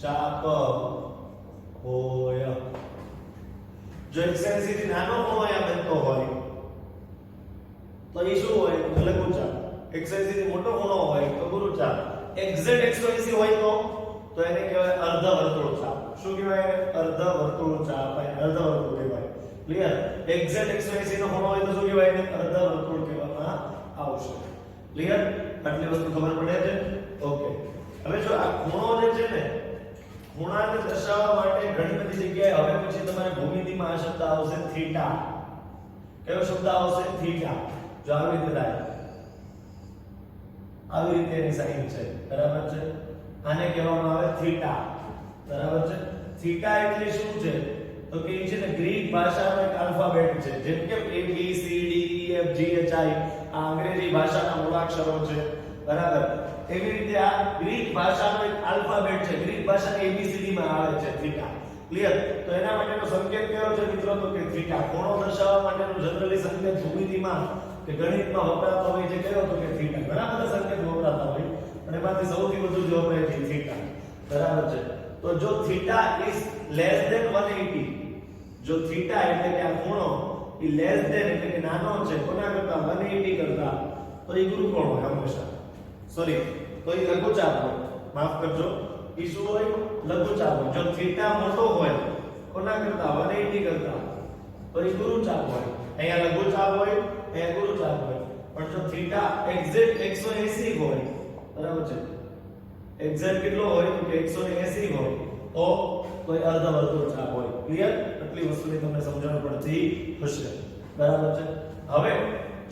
ચાપ હોય. જો 180 થી નાનો ખૂણો અહીંયા બનતો હોય તો એ શું હોય? લઘુ ચાપ. 180 થી મોટો ખૂણો હોય તો ગુરુ ચાપ. એક્ઝેક્ટ 180 હોય તો એને કહેવાય અર્ધ વર્તુળ ચાપ. શું કહેવાય? અર્ધ વર્તુળ ચાપ. અર્ધ વર્તુળ કહેવાય. ક્લિયર? એક્ઝેક્ટ 180 નો ખૂણો હોય તો શું કહેવાય? એને અર્ધ વર્તુળ કહેવામાં આવશે. ક્લિયર? આટલી વસ્તુ ખબર પડે છે? ઓકે. હવે જો આ ખૂણો જે છે ને, ખૂણાને દર્શાવવા માટે ઘણી બધી જગ્યાએ હવે પછી તમારે ભૂમિતિમાં આ શબ્દ આવશે થીટા. કયો શબ્દ આવશે? થીટા. જો આવી રીતે થાય, આવી રીતે એની સાઇન છે, બરાબર છે. આને કહેવામાં આવે થીટા, બરાબર છે. થીટા એટલે શું છે? તો કે એ છે ને ગ્રીક ભાષાનો એક આલ્ફાબેટ છે. જેમ કે A B C D E F G H I આ અંગ્રેજી ભાષાના મૂળાક્ષરો છે, બરાબર. એવી રીતે આ ગ્રીક ભાષાનો એક આલ્ફાબેટ છે. ગ્રીક ભાષાની ABCD માં આવે છે થીટા. ક્લિયર? તો એના માટેનો સંકેત કયો છે મિત્રો? તો કે થીટા. ખૂણો દર્શાવવા માટેનો જનરલી સંકેત ભૂમિતિમાં કે ગણિતમાં વપરાતો હોય છે કયો? તો કે થીટા. ઘણા બધા સંકેત વપરાતા હોય પણ એમાંથી સૌથી વધુ જે વપરાય છે થીટા, બરાબર છે. તો જો થીટા ઇઝ લેસ ધેન 180, જો થીટા એટલે કે આ ખૂણો ઈ લેસ ધેન એટલે કે નાનો છે કોના કરતા? 180 કરતા, તો ઈ ગુરુ કોણ હોય? હંમેશા સોરી, તો ઈ લઘુ ચાપ હોય. માફ કરજો, ઈ શું હોય? લઘુ ચાપ હોય. જો થીટા મોટો હોય કોના કરતા? 180 કરતા, તો ઈ ગુરુ ચાપ હોય. અહીંયા લઘુ ચાપ હોય, અહીંયા ગુરુ ચાપ હોય. પણ જો થીટા એક્ઝેક્ટ 180 હોય, બરાબર છે, એક્ઝેક્ટ કેટલો હોય? તો કે 180 હોય તો કોઈ અર્ધ વર્તુળ ચાપ હોય. ક્લિયર? આટલી વસ્તુની તમને સમજણ પડતી હશે, બરાબર છે. હવે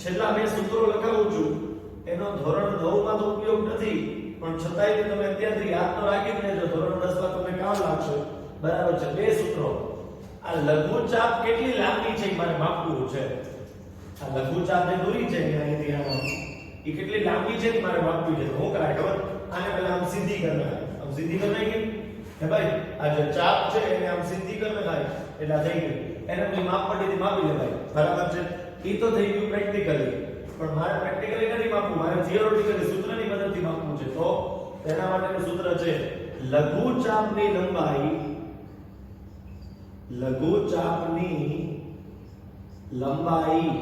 છેલ્લા બે સૂત્રો લખાવું છું, એનો ધોરણ 9 માં તો ઉપયોગ નથી, પણ છતાંય તમે અત્યારથી યાદ તો રાખી જ લેજો, ધોરણ 10 માં તમને કામ લાગશે, બરાબર છે. બે સૂત્રો. આ લઘુ ચાપ કેટલી લાંબી છે એ મારે માપવું છે. આ લઘુ ચાપ જે દોરી છે અહીંથી આનો, એ કેટલી લાંબી છે એ મારે માપવી છે. હું કરાય ખબર? આને પહેલા આમ સીધી કરી નાખ. આમ સીધી કરી નાખી હે ભાઈ. આ જે ચાપ છે એને આમ સીધી કરી નાખાય એટલે થઈ ગઈ. એને પછી માપપટ્ટીથી માપી લેવાય, બરાબર છે. એ તો થઈ ગયું પ્રેક્ટિકલી, પણ મારે પ્રેક્ટિકલી નથી માપવું, મારે થિયોરેટિકલી સૂત્રની મદદથી માપવું છે. તો તેના માટેનું સૂત્ર છે લઘુ ચાપની લંબાઈ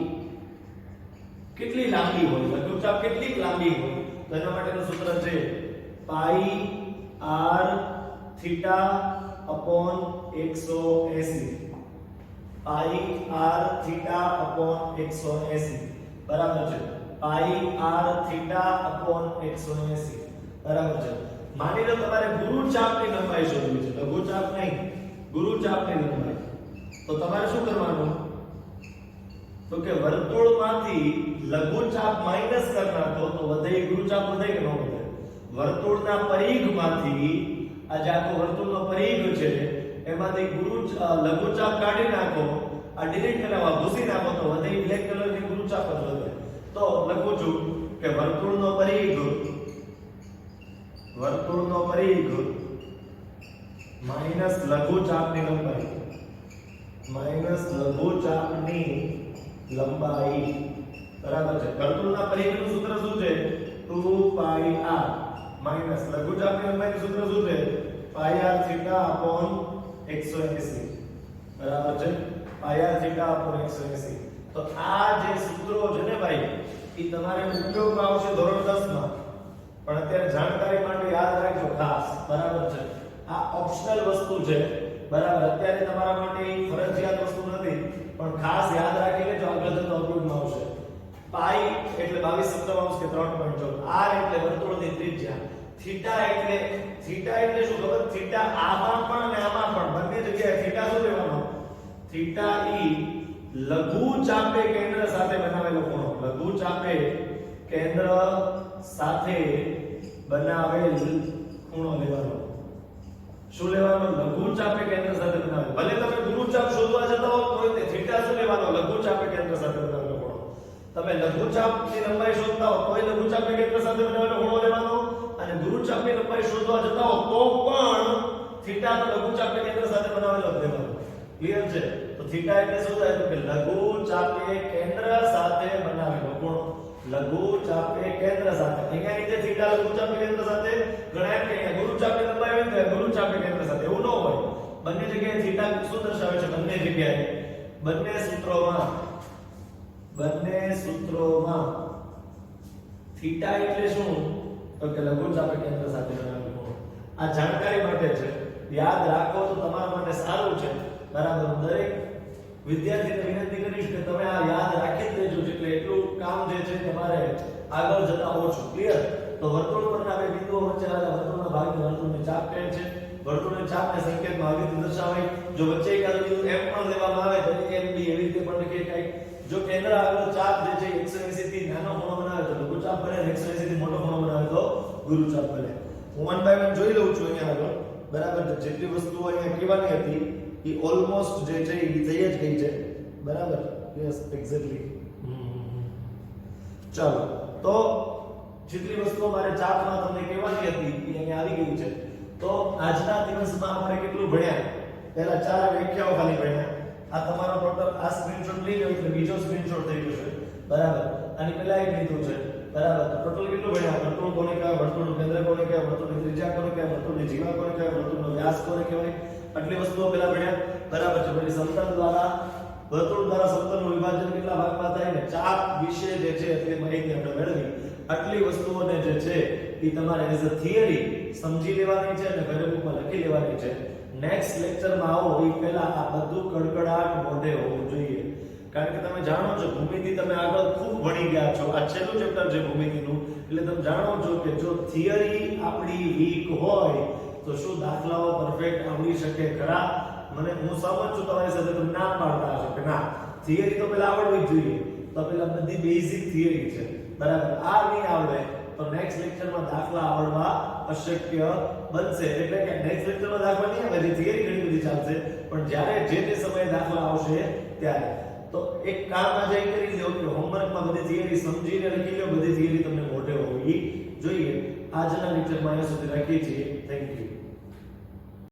કેટલી લાંબી હોય? લઘુ લઘુચાપ કેટલી લાંબી હોય તો એના માટેનું સૂત્ર છે પાઈ r થીટા અપોન 180 પાઈ r થીટા અપોન 180 બરાબર છે પાઈ r થીટા અપોન 180 બરાબર છે માની લો તમારે ગુરુચાપની લંબાઈ શોધવી છે લઘુચાપ નહીં ગુરુચાપની લંબાઈ તો તમારે શું કરવાનું તો કે વર્તુળમાંથી લઘુચાપ માઈનસ કરી નાખો તો વધે ગુરુચાપ વધે કે ન વધે વર્તુળના પરિઘમાંથી આ જે આખો વર્તુળનો પરિઘ છે એમાંથી લઘુચાપ કાઢી નાખો આ ડિલીટ કરી નાખો ભૂસી નાખો તો વધે બ્લેક કલરની ગુરુચાપ જ વધે તો લખું છું કે વર્તુળનો પરિઘ માઈનસ લઘુચાપની લંબાઈ બરાબર છે વર્તુળના પરિઘનું સૂત્ર શું છે 2 પાઈ r માઈનસ લઘુચાપની લંબાઈનું સૂત્ર શું છે પાઈ r થીટા અપોન 180 બરાબર છે પાઈ r થીટા અપોન 180 તો આ જે સૂત્રો છે ને ભાઈ એ તમારે ઉપયોગમાં આવશે ધોરણ 10 માં પણ અત્યારે જાણકારી માટે યાદ રાખજો ખાસ બરાબર છે આ ઓપ્શનલ વસ્તુ છે બરાબર અત્યારે તમારા માટે ફરજિયાત વસ્તુ નથી પણ ખાસ યાદ રાખી લેજો આગળ જતા ઉપયોગમાં આવશે પાઈ એટલે 22 સપ્તમાંશ કે 3.14 r એટલે વર્તુળની ત્રિજ્યા થીટા એટલે શું ખબર થીટા આમાં પણ અને આમાં પણ બંને જગ્યાએ થીટા શું લેવાનો થીટા ઈ લઘુચાપે કેન્દ્ર સાથે બનાવેલો ખૂણો લઘુચાપે કેન્દ્ર સાથે બનાવેલ ખૂણો લેવાનો શું લેવાનો લઘુચાપે કેન્દ્ર સાથે બનાવેલ ભલે તમે ગુરુચાપ શોધવા જતા હો તો તે થીટા શું લેવાનો લઘુચાપે કેન્દ્ર સાથે બનાવેલો ખૂણો તમે લઘુચાપની લંબાઈ શોધતા હો તો લઘુચાપે કેન્દ્ર સાથે બનાવેલો ખૂણો લેવાનો અને ગુરુચાપની લંબાઈ શોધવા જતા હો તો પણ થીટા તો લઘુચાપે કેન્દ્ર સાથે બનાવેલો જ લેવાનો ક્લિયર છે તો થીટા એટલે શું થાય તો કે લઘુચાપે કેન્દ્ર સાથે બનાવેલો ખૂણો લઘુચાપે કેન્દ્ર સાથે અહીંયા નીચે થીટા લઘુચાપે કેન્દ્ર સાથે ગણાય કે અહીંયા ગુરુચાપની લંબાઈ હોય તો ગુરુચાપે કેન્દ્ર સાથે એવું ન હોય બંને જગ્યાએ થીટા શું દર્શાવે છે બંને જગ્યાએ બંને સૂત્રોમાં થીટા એટલે શું તો કે લઘુચાપે કેન્દ્ર સાથે બનાવેલો ખૂણો આ જાણકારી માટે છે યાદ રાખો તો તમારા માટે સારું છે બરાબર દરેક વિદ્યાર્થીને વિનંતી કરીશ કે તમે આ યાદ રાખી જ લેજો એટલે એટલું કામ જે છે તમારે આગળ જતા ઓછું ક્લિયર તો વર્તુળ પરના બે બિંદુઓ વચ્ચે આવેલા વર્તુળના ભાગને વર્તુળની ચાપ કહે છે વર્તુળની ચાપને સંકેતમાં આવી રીતે દર્શાવાય જો વચ્ચે એકાદ બિંદુ m પણ લેવામાં આવે તો mb એવી રીતે પણ લખી શકાય જો કેન્દ્ર આગળ ચાપ જે છે 180 થી નાનો ખૂણો બનાવે તો લઘુચાપ બને 180 થી મોટો ખૂણો બનાવે તો ગુરુચાપ બને હું 1 બાય 1 જોઈ લઉં છું અહીંયા આગળ બરાબર જેટલી વસ્તુઓ અહીંયા કહેવાની હતી એ ઓલમોસ્ટ જે છે એ થઈ જ ગઈ છે બરાબર યસ એક્ઝેક્ટલી ચાલો તો જેટલી વસ્તુઓ મારે ચાપમાં તમને કહેવાની હતી એ અહીંયા આવી ગઈ છે તો આજના દિવસમાં આપણે કેટલું ભણ્યા પહેલા 4 વ્યાખ્યાઓ ખાલી ભણ્યા આ તમારો ટોટલ આ સ્ક્રીનશોટ લઈ લો એટલે બીજો સ્ક્રીનશોટ થઈ જશે બરાબર આની પહેલા એક લીધું છે બરાબર તો ટોટલ કેટલું ભણ્યા વર્તુળ કોને કહેવાય વર્તુળનું કેન્દ્ર કોને કહેવાય વર્તુળની ત્રિજ્યા કોને કહેવાય વર્તુળની જીવા કોને કહેવાય વર્તુળનો વ્યાસ કોને કહેવાય આટલી વસ્તુઓ પહેલા ભણ્યા બરાબર છે પછી સમતલ દ્વારા વર્તુળ દ્વારા સમતલનું વિભાજન કેટલા ભાગમાં થાય ને ચાપ વિશે જે છે એટલી માહિતી આપણે મેળવી આટલી વસ્તુઓને જે છે એ તમારે એઝ અ થિયરી સમજી લેવાની છે અને ઘરે બુકમાં લખી લેવાની છે નેક્સ્ટ લેક્ચરમાં આવો એ પહેલા આ બધું કડકડાટ મોઢે હોવું જોઈએ કારણ કે તમે જાણો છો ભૂમિતિ તમે આગળ ખૂબ ભણી ગયા છો આ છેલ્લું ચેપ્ટર છે ભૂમિતિનું એટલે તમે જાણો છો કે જો થિયરી આપણી વીક હોય તો શું દાખલાઓ પરફેક્ટ આવડી શકે ખરા મને હું સમજ છું તમારી સાથે તમે ના પાડતા હશો કે ના થિયરી તો પહેલા આવડવી જ જોઈએ તો પહેલા બધી બેઝિક થિયરી છે બરાબર આ નહીં આવડે તો નેક્સ્ટ લેક્ચરમાં દાખલા આવડવા અશક્ય બનશે એટલે કે નેક્સ્ટ લેક્ચરમાં દાખલા નહીં આવે થિયરી ઘણી બધી ચાલશે પણ જ્યારે જે સમયે દાખલા આવશે ત્યારે તો એક કામ આજે કરી લો કે હોમવર્કમાં બધી થિયરી સમજીને લખી લો બધી થિયરી તમને મોઢે હોવી જોઈએ આજના લેક્ચરમાં અહીંયા સુધી રાખીએ છીએ થેન્ક યુ